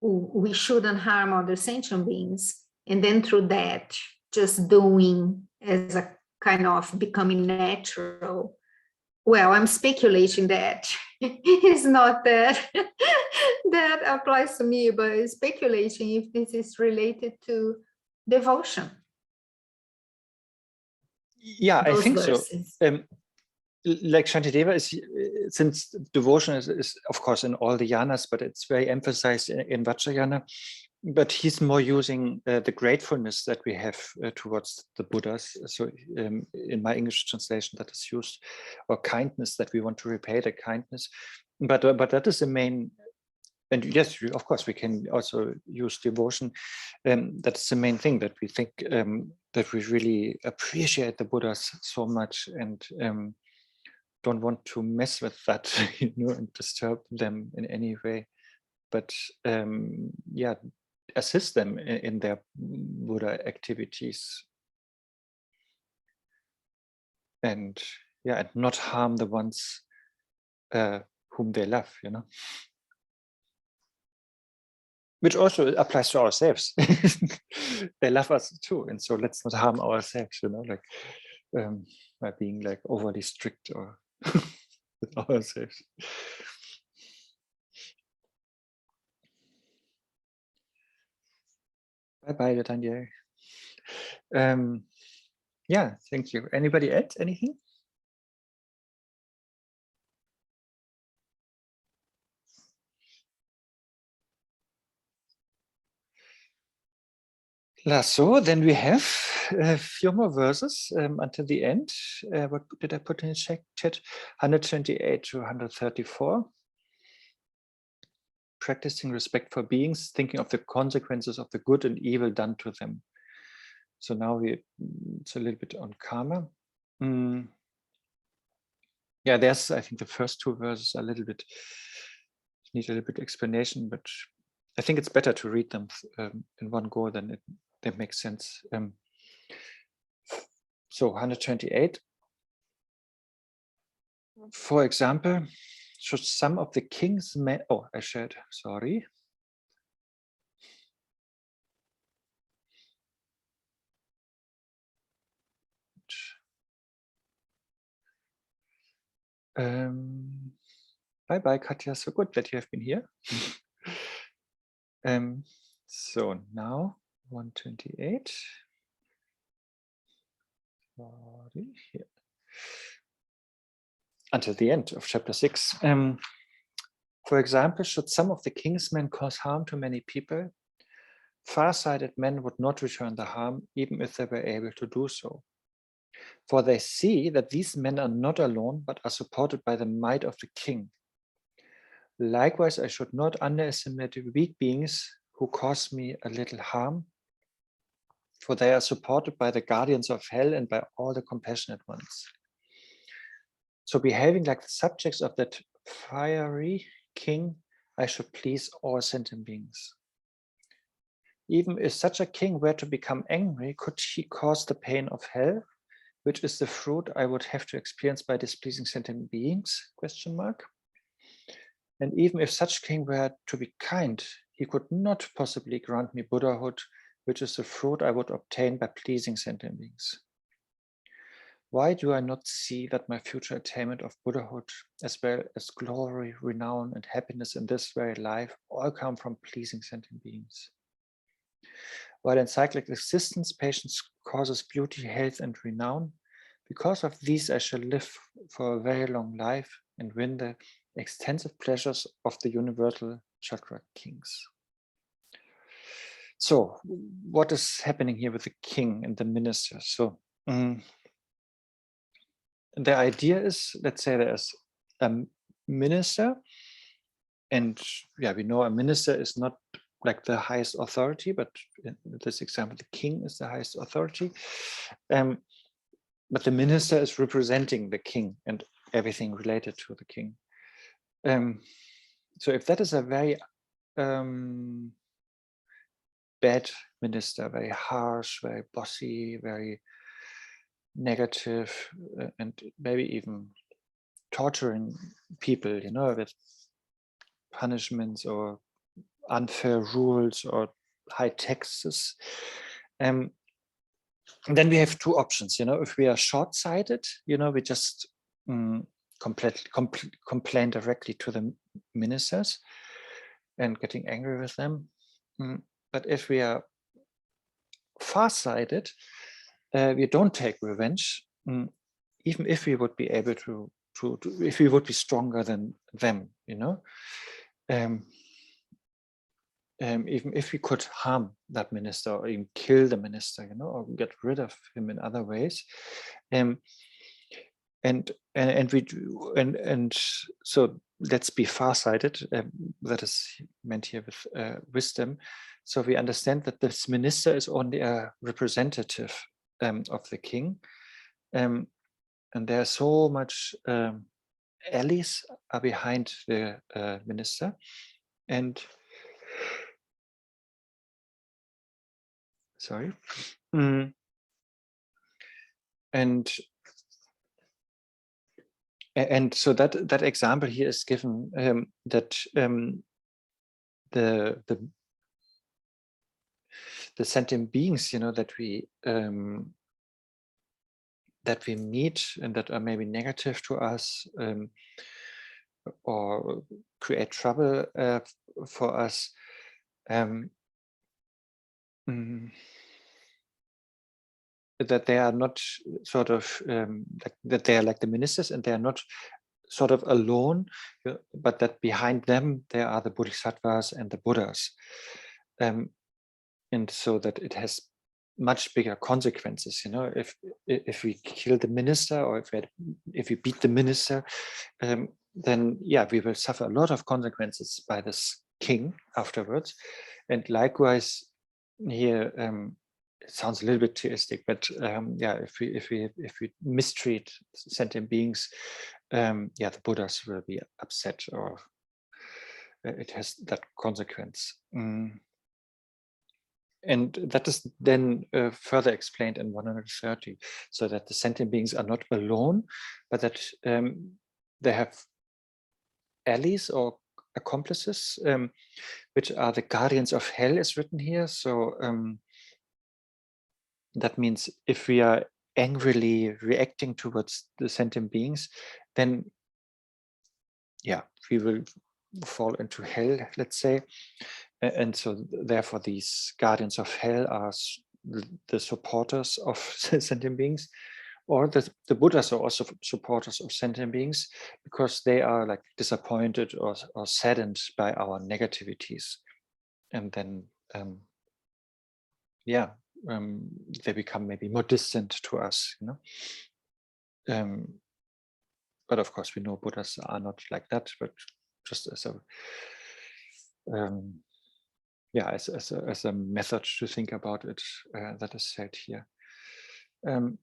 we shouldn't harm other sentient beings, and then through that, just doing as a kind of becoming natural. Well, I'm speculating that it's not that that applies to me, but speculating if this is related to devotion. Yeah, I think verses. So. Like Shantideva is, since devotion is of course in all the yanas, but it's very emphasized in Vajrayana. But he's more using the gratefulness that we have towards the Buddhas. So in my English translation, that is used, or kindness, that we want to repay the kindness. But that is the main. And yes, of course, we can also use devotion. That's the main thing, that we think that we really appreciate the Buddhas so much, and don't want to mess with that, and disturb them in any way. But assist them in their Buddha activities, and not harm the ones whom they love, which also applies to ourselves. They love us too, and so let's not harm ourselves, like by being like overly strict or with ourselves. Bye bye, Tanya. Yeah, thank you. Anybody add anything? So then we have a few more verses until the end. What did I put in the chat? 128 to 134. Practicing respect for beings, thinking of the consequences of the good and evil done to them. So now it's a little bit on karma. Yeah, there's, I think the first two verses are a little bit, need a little bit explanation, but I think it's better to read them in one go than it makes sense. So 128. For example, should some of the king's men, I shared, sorry. Bye, Katja. So good that you have been here. So now 128. Sorry, here. Until the end of chapter 6. For example, should some of the king's men cause harm to many people, far-sighted men would not return the harm, even if they were able to do so. For they see that these men are not alone, but are supported by the might of the king. Likewise, I should not underestimate weak beings who cause me a little harm, for they are supported by the guardians of hell and by all the compassionate ones. So behaving like the subjects of that fiery king, I should please all sentient beings. Even if such a king were to become angry, could he cause the pain of hell, which is the fruit I would have to experience by displeasing sentient beings? ? And even if such king were to be kind, he could not possibly grant me Buddhahood, which is the fruit I would obtain by pleasing sentient beings. Why do I not see that my future attainment of Buddhahood, as well as glory, renown, and happiness in this very life, all come from pleasing sentient beings? While in cyclic existence, patience causes beauty, health, and renown, because of these I shall live for a very long life and win the extensive pleasures of the universal chakra kings. So, what is happening here with the king and the minister? So, the idea is, let's say there's a minister, and yeah, we know a minister is not like the highest authority, but in this example, the king is the highest authority. But the minister is representing the king and everything related to the king. So if that is a very bad minister, very harsh, very bossy, very negative, and maybe even torturing people, with punishments or unfair rules or high taxes. And then we have two options, if we are short-sighted, we just complain directly to the ministers and getting angry with them. But if we are far-sighted, we don't take revenge, even if we would be able to if we would be stronger than them, even if we could harm that minister or even kill the minister, or get rid of him in other ways. And so let's be far-sighted. That is meant here with wisdom. So we understand that this minister is only a representative of the king, and there's so much allies are behind the minister, and sorry, and so that example here is given that the sentient beings, that we meet and that are maybe negative to us, or create trouble for us, that they are not sort of that they are like the ministers, and they are not sort of alone, but that behind them there are the bodhisattvas and the Buddhas, and so that it has much bigger consequences. If we kill the minister, or if we beat the minister, then yeah, we will suffer a lot of consequences by this king afterwards. And likewise here, it sounds a little bit theistic, but yeah, if we mistreat sentient beings, yeah, the Buddhas will be upset, or it has that consequence. And that is then further explained in 130, so that the sentient beings are not alone, but that they have allies or accomplices, which are the guardians of hell, is written here. So that means if we are angrily reacting towards the sentient beings, then yeah, we will fall into hell, let's say. And so therefore these guardians of hell are the supporters of sentient beings, or the Buddhas are also supporters of sentient beings, because they are like disappointed or saddened by our negativities, and then yeah, they become maybe more distant to us, but of course we know Buddhas are not like that, but just as a yeah, as a method to think about it, that is said here. And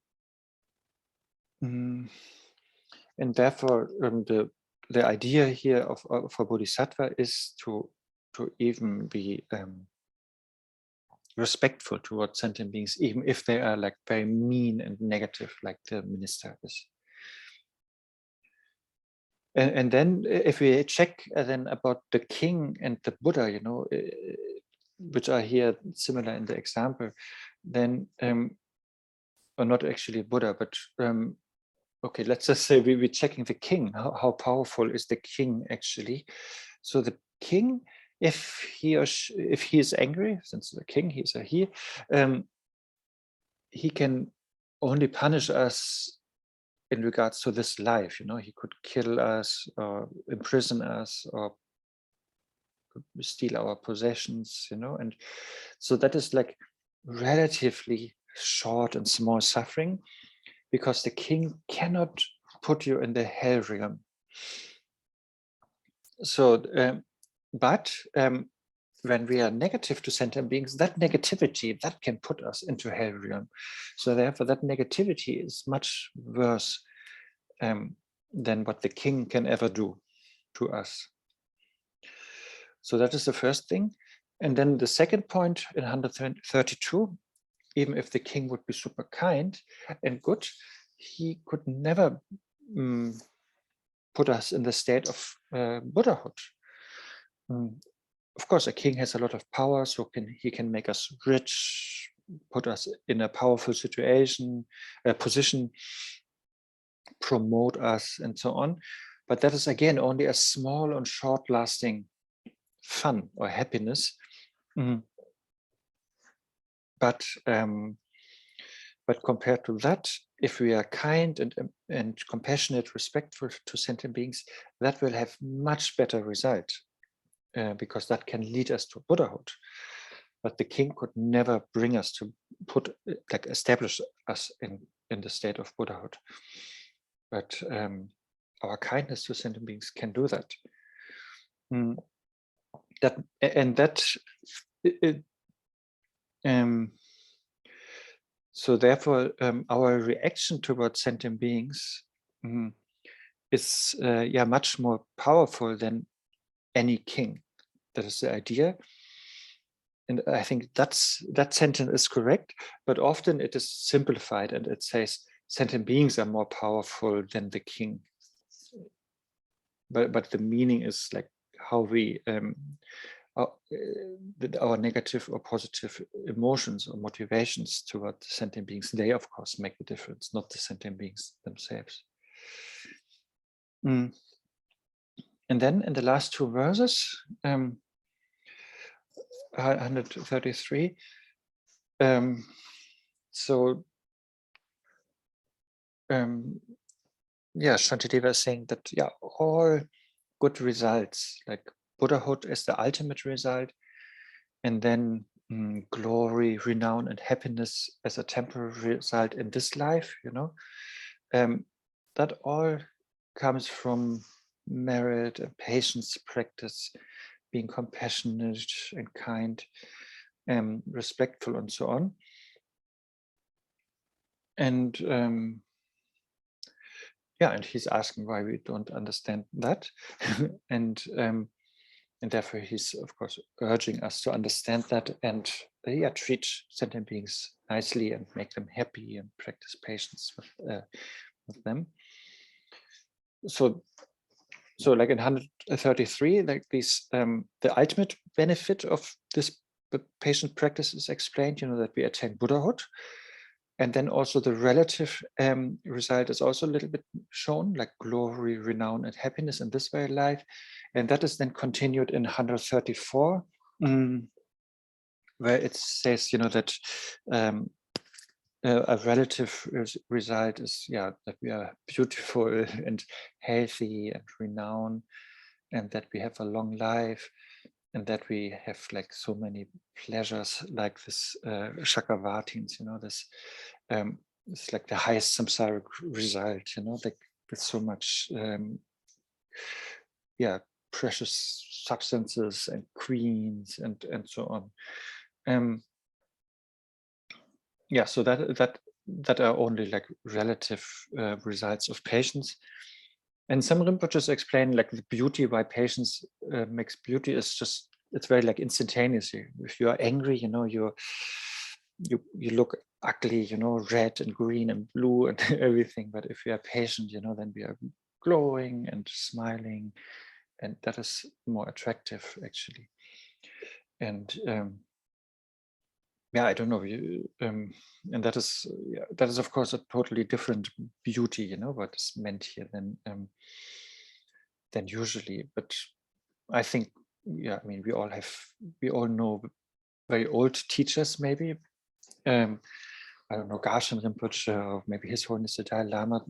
therefore the idea here of for Bodhisattva is to even be respectful towards sentient beings, even if they are like very mean and negative, like the minister is. And then if we check then about the king and the Buddha, which are here similar in the example, then or not actually Buddha, but okay, let's just say we're checking the king. How powerful is the king actually? So the king, if he is angry, since the king, he's a he can only punish us in regards to this life. He could kill us, or imprison us, or steal our possessions, and so that is like relatively short and small suffering, because the king cannot put you in the hell realm. So but when we are negative to sentient beings, that negativity that can put us into hell realm. So therefore that negativity is much worse than what the king can ever do to us. So that is the first thing. And then the second point in 132, even if the king would be super kind and good, he could never put us in the state of Buddhahood. Of course, a king has a lot of power, so he can make us rich, put us in a powerful position, promote us, and so on. But that is again only a small and short-lasting fun or happiness. But compared to that, if we are kind and compassionate, respectful to sentient beings, that will have much better result, because that can lead us to Buddhahood. But the king could never bring us to establish us in the state of Buddhahood. But our kindness to sentient beings can do that. So therefore, our reaction towards sentient beings is much more powerful than any king. That is the idea. And I think that sentence is correct, but often it is simplified and it says sentient beings are more powerful than the king. But the meaning is like how we our negative or positive emotions or motivations toward sentient beings, they of course make the difference, not the sentient beings themselves. And then in the last two verses, 133, so yeah, Shantideva is saying that, yeah, all good results, like Buddhahood is the ultimate result, and then glory, renown, and happiness as a temporary result in this life, you know, that all comes from merit and patience practice, being compassionate and kind, respectful, and so on. And yeah, and he's asking why we don't understand that, and therefore he's of course urging us to understand that and yeah, treat sentient beings nicely and make them happy and practice patience with them. So like in 133, like these the ultimate benefit of this patient practice is explained, you know, that we attain Buddhahood. And then also the relative result is also a little bit shown, like glory, renown, and happiness in this very life. And that is then continued in 134, where it says, you know, that a relative result is, yeah, that we are beautiful and healthy and renowned, and that we have a long life, and that we have like so many pleasures, like this Chakravartins, you know, this it's like the highest samsaric result, you know, like with so much yeah, precious substances and queens and so on. Yeah, so that are only like relative results of patience. And some Rinpoches explain like the beauty why patience makes beauty is just, it's very like instantaneous. If you are angry, you know, you look ugly, you know, red and green and blue and everything. But if you are patient, you know, then we are glowing and smiling, and that is more attractive actually. And yeah, I don't know, and that is of course a totally different beauty, you know, what is meant here than usually. But I think, yeah, I mean, we all know very old teachers, maybe. I don't know, Garshan Rinpoche, or maybe His Holiness the Dalai Lama.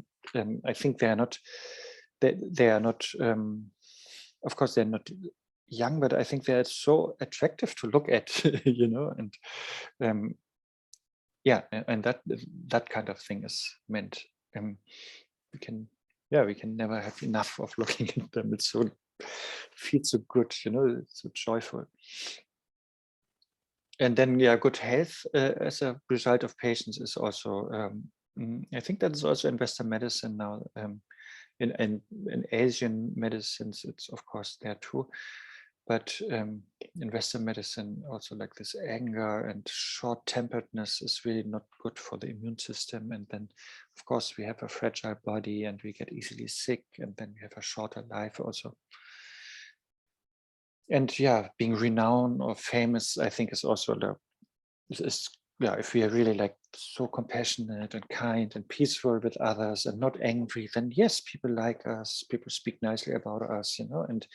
I think they are not. They are not. Of course, they're not young, but I think they're so attractive to look at, you know, and yeah, and that kind of thing is meant. We can never have enough of looking at them. It's so, feels so good, you know, it's so joyful. And then, yeah, good health as a result of patience is also, I think that is also in Western medicine now. In Asian medicines, it's of course there too. But in Western medicine, also like this anger and short-temperedness is really not good for the immune system. And then, of course, we have a fragile body and we get easily sick, and then we have a shorter life also. And yeah, being renowned or famous, I think, is also yeah, if we are really like so compassionate and kind and peaceful with others and not angry, then yes, people like us, people speak nicely about us, you know, and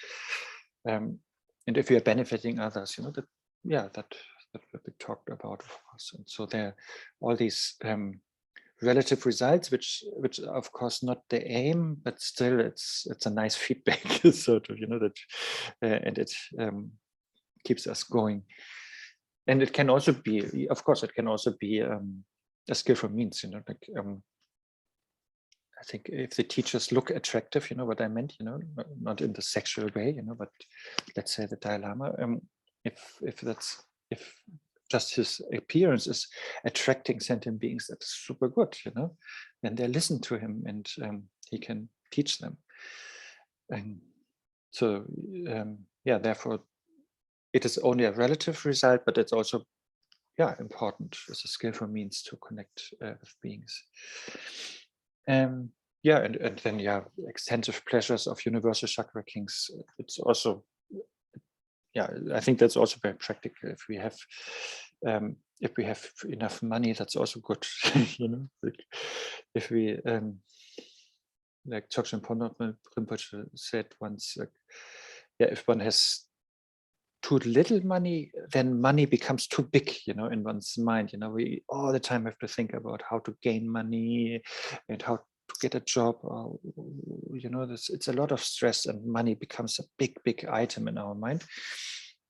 if we are benefiting others, you know, that will be talked about, of course. And so there are all these relative results, which are of course not the aim, but still it's a nice feedback, sort of, you know, that and it keeps us going. And it can also be, of course, it can also be a skillful means, you know, like I think if the teachers look attractive, you know what I meant, you know, not in the sexual way, you know, but let's say the Dalai Lama, if just his appearance is attracting sentient beings, that's super good, you know, and they listen to him, and he can teach them. And so, yeah, therefore, it is only a relative result, but it's also, yeah, important as a skillful means to connect with beings. Yeah, and then, yeah, extensive pleasures of universal chakra kings. It's also, yeah, I think that's also very practical. If we have enough money, that's also good, you know. Like if we, like Chogyam Pongyal Rinpoche said once, like, yeah, if one has too little money, then money becomes too big, you know, in one's mind. You know, we all the time have to think about how to gain money and how get a job, or it's a lot of stress, and money becomes a big item in our mind.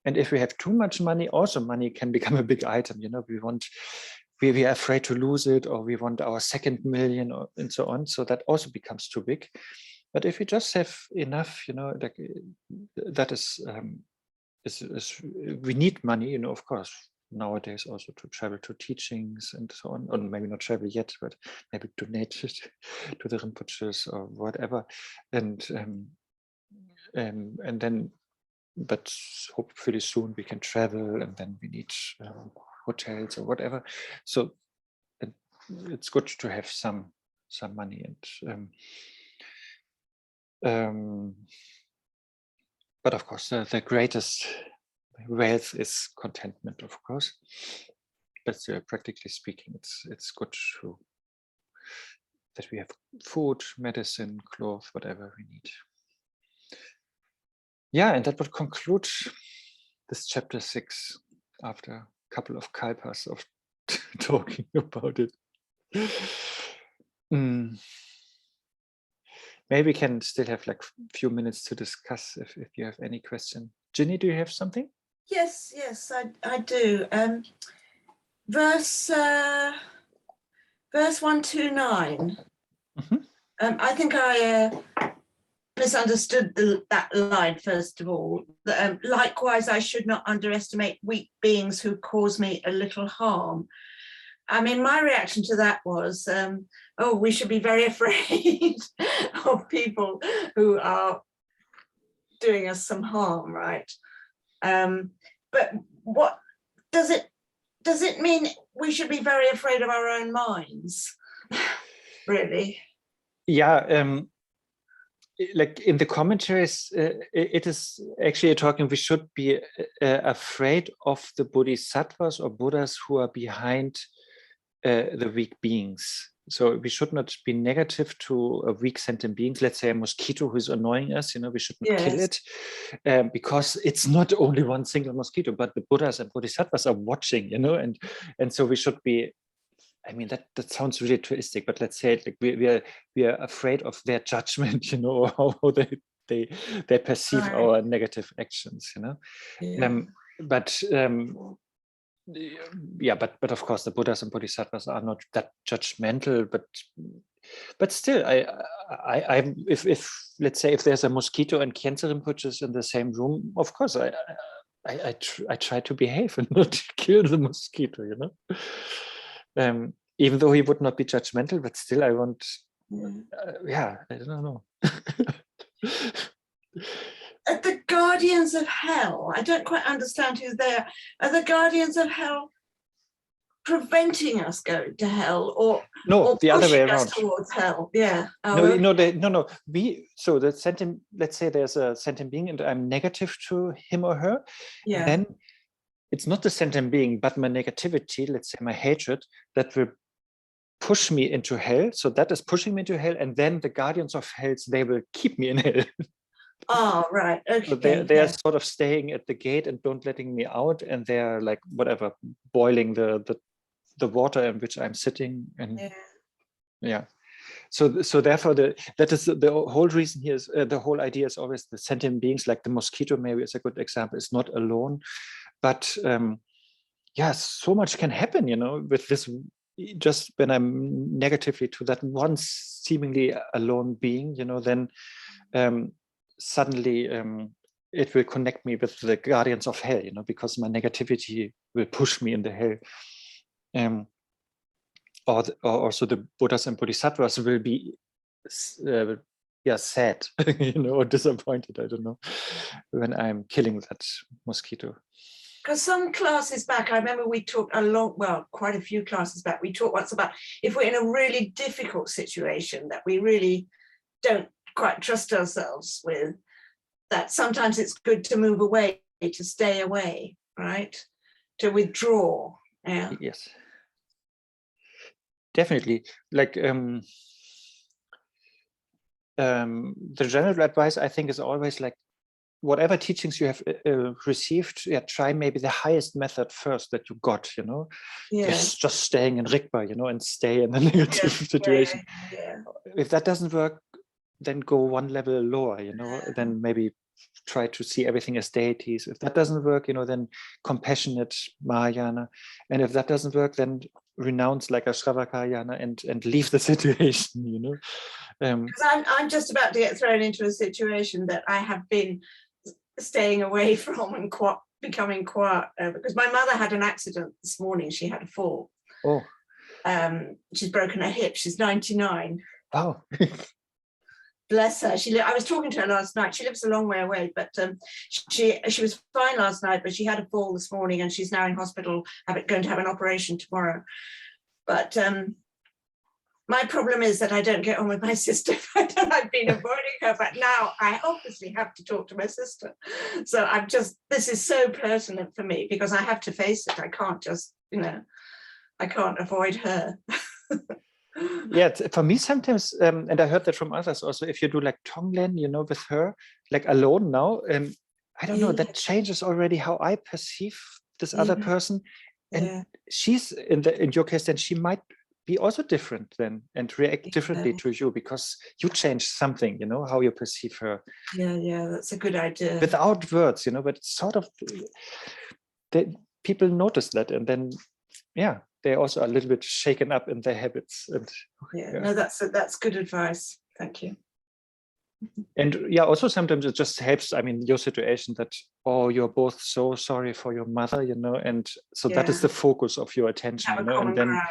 And if we have too much money, also money can become a big item. We are afraid to lose it, or we want our second million, and so on. So that also becomes too big. But if we just have enough, that is we need money, of course, nowadays also to travel to teachings and so on, or maybe not travel yet, but maybe donate to the Rinpoches or whatever, and then, but hopefully soon we can travel, and then we need hotels or whatever. So it's good to have some money, and but of course the greatest wealth is contentment, of course. But practically speaking, it's good that we have food, medicine, clothes, whatever we need. Yeah, and that would conclude this chapter 6 after a couple of kalpas of talking about it. Maybe we can still have like a few minutes to discuss if you have any question. Ginny, do you have something? Yes, I do. Verse 129. I think I misunderstood that line, first of all. Likewise, I should not underestimate weak beings who cause me a little harm. I mean, my reaction to that was, we should be very afraid of people who are doing us some harm, right? But what does it mean? We should be very afraid of our own minds, really? Yeah, like in the commentaries, it is actually talking, we should be afraid of the bodhisattvas or Buddhas who are behind the weak beings. So we should not be negative to weak sentient beings. Let's say a mosquito who is annoying us, we should not kill it, because it's not only one single mosquito, but the Buddhas and Bodhisattvas are watching, and so we should be, I mean, that sounds really altruistic, but let's say it like we are afraid of their judgment, how they perceive our negative actions, but of course the Buddhas and Bodhisattvas are not that judgmental, but still, I if let's say if there's a mosquito and Khyentse Rinpoches in the same room, of course I try to behave and not kill the mosquito, even though he would not be judgmental, but still I want, I don't know. The guardians of hell, I don't quite understand who they are. Are the guardians of hell preventing us going to hell, or the other way around towards hell? Yeah. No. So the sentient, let's say there's a sentient being and I'm negative to him or her. Yeah. Then it's not the sentient being, but my negativity, let's say my hatred, that will push me into hell. So that is pushing me into hell, and then the guardians of hell, they will keep me in hell. Oh, right. Okay. So they are sort of staying at the gate and don't letting me out, and they're like whatever, boiling the water in which I'm sitting, and So therefore, that is the whole reason here is the whole idea is always the sentient beings, like the mosquito maybe is a good example, is not alone, but so much can happen, with this. Just when I'm negatively to that one seemingly alone being, then suddenly it will connect me with the guardians of hell, because my negativity will push me into hell. Or also the Buddhas and Bodhisattvas will be sad, or disappointed, I don't know, when I'm killing that mosquito. Because some classes back, I remember we talked quite a few classes back, we talked once about if we're in a really difficult situation that we really don't quite trust ourselves with, that sometimes it's good to move away, to stay away, right? To withdraw. Yeah. Yes. Definitely. Like the general advice, I think, is always like, whatever teachings you have received, try maybe the highest method first that you got, just staying in Rigpa, and stay in a negative situation. If that doesn't work, then go one level lower, then maybe try to see everything as deities. If that doesn't work, then compassionate Mahayana. And if that doesn't work, then renounce like a Shravakayana and leave the situation, Because I'm just about to get thrown into a situation that I have been staying away from and becoming quiet, because my mother had an accident this morning. She had a fall. Oh. She's broken her hip. She's 99. Wow. Bless her. I was talking to her last night. She lives a long way away, but she was fine last night, but she had a fall this morning and she's now in hospital, going to have an operation tomorrow. But my problem is that I don't get on with my sister. I've been avoiding her, but now I obviously have to talk to my sister. So this is so pertinent for me because I have to face it. I can't just, I can't avoid her. Yeah, for me sometimes, and I heard that from others also, if you do like Tonglen, with her, like alone now, I don't know, that changes already how I perceive this other person. And she's, in your case, then she might be also different then and react differently to you because you change something, how you perceive her. Yeah, that's a good idea. Without words, but it's sort of, people notice that, and then, they're also a little bit shaken up in their habits. And no, that's good advice. Thank you. And also sometimes it just helps. I mean, your situation that, you're both so sorry for your mother, and so that is the focus of your attention, and then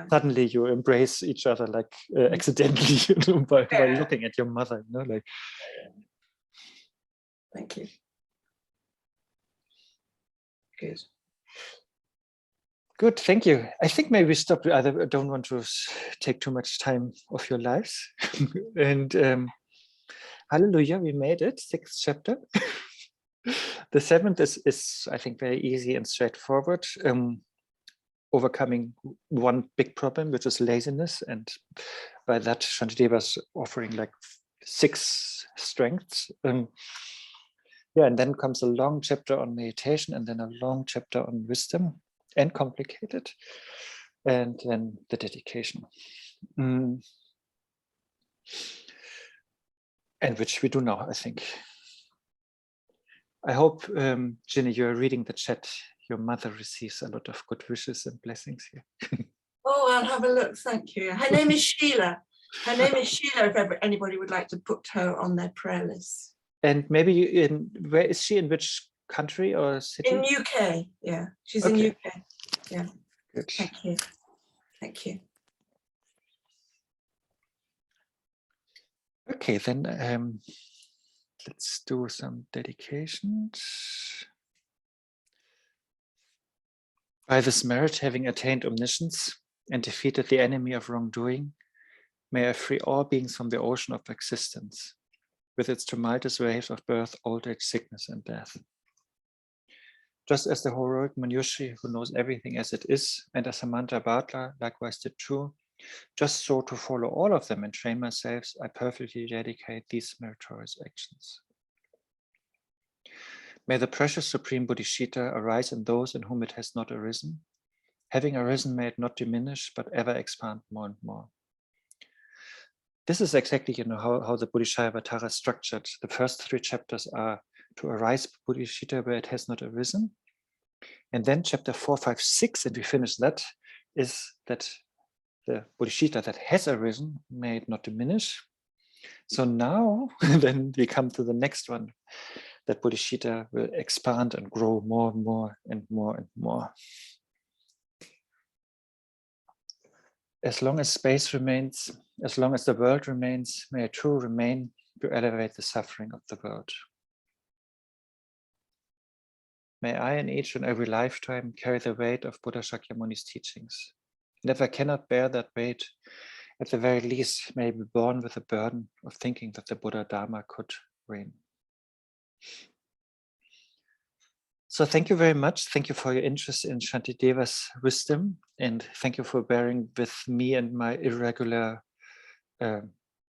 suddenly you embrace each other like accidentally, by looking at your mother, like. Thank you. Good. Good, thank you. I think maybe we stop. I don't want to take too much time of your lives. And hallelujah, we made it, 6th chapter. The 7th is, I think, very easy and straightforward. Overcoming one big problem, which is laziness. And by that, Shantideva is offering like 6 strengths. And then comes a long chapter on meditation and then a long chapter on wisdom. And complicated, and then the dedication, and which we do now, I think. I hope, Ginny, you're reading the chat. Your mother receives a lot of good wishes and blessings here. Oh, I'll have a look. Thank you. Her name is Sheila. If anybody would like to put her on their prayer list. And maybe where is she? In which country or city? In UK, yeah. She's in UK. Yeah. Good. Thank you. Thank you. Okay, then let's do some dedications. By this merit, having attained omniscience and defeated the enemy of wrongdoing, may I free all beings from the ocean of existence, with its tumultuous waves of birth, old age, sickness, and death. Just as the heroic Manjushri, who knows everything as it is, and as Samantha Bartler likewise did too, just so to follow all of them and train myself, I perfectly dedicate these meritorious actions. May the precious supreme bodhichitta arise in those in whom it has not arisen. Having arisen, may it not diminish, but ever expand more and more. This is exactly, how the Bodhicharyavatara is structured. The first 3 chapters are to arise bodhichitta where it has not arisen. And then chapter 4, 5, 6, and we finish that, is that the bodhichitta that has arisen, may it not diminish. So now, then we come to the next one, that bodhichitta will expand and grow more and more and more and more. As long as space remains, as long as the world remains, may I too remain to elevate the suffering of the world. May I in each and every lifetime carry the weight of Buddha Shakyamuni's teachings. And if I cannot bear that weight, at the very least, may I be born with the burden of thinking that the Buddha Dharma could reign. So thank you very much. Thank you for your interest in Shantideva's wisdom, and thank you for bearing with me and my irregular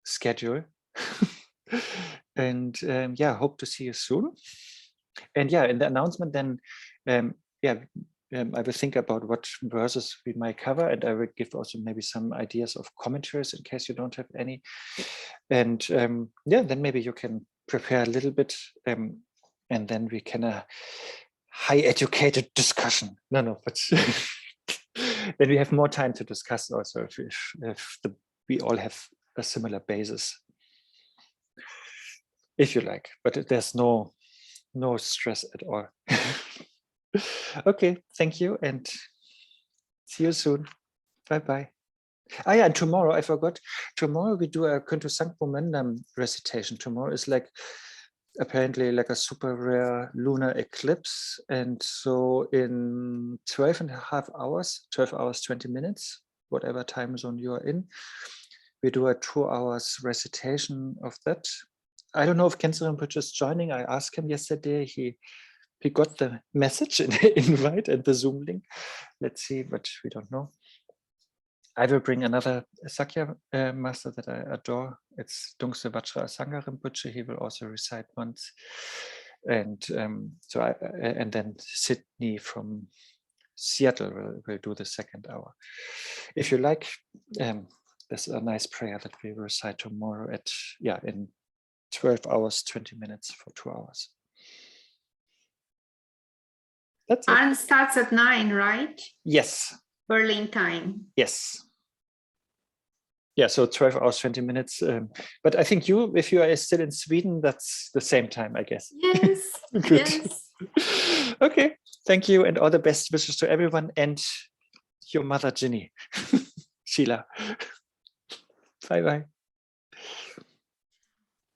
schedule. And yeah, hope to see you soon. And yeah, in the announcement then, I will think about what verses we might cover, and I will give also maybe some ideas of commentaries in case you don't have any. And yeah, then maybe you can prepare a little bit, and then we can high educated discussion. No, but then we have more time to discuss also if we all have a similar basis, if you like. But there's no stress at all. Okay, thank you, and see you soon. Bye. Ah yeah, and tomorrow, I forgot. Tomorrow we do a Kuntu Sankpo Mendam recitation. Tomorrow is like apparently like a super rare lunar eclipse. And so in 12.5 hours, 12 hours, 20 minutes, whatever time zone you are in, we do a 2 hours recitation of that. I don't know if Khenzo Rinpoche is joining. I asked him yesterday. He got the message and the invite and the Zoom link. Let's see, but we don't know. I will bring another Sakya master that I adore. It's Dungse Vajra Sangha Rinpoche. He will also recite once. And and then Sydney from Seattle will do the second hour. If you like, there's a nice prayer that we will recite tomorrow in 12 hours, 20 minutes for 2 hours. That's it. Arne starts at 9, right? Yes. Berlin time. Yes. Yeah, so 12 hours, 20 minutes. But I think if you are still in Sweden, that's the same time, I guess. Yes. Good. Yes. Okay, thank you, and all the best wishes to everyone, and your mother, Ginny. Sheila. Bye-bye.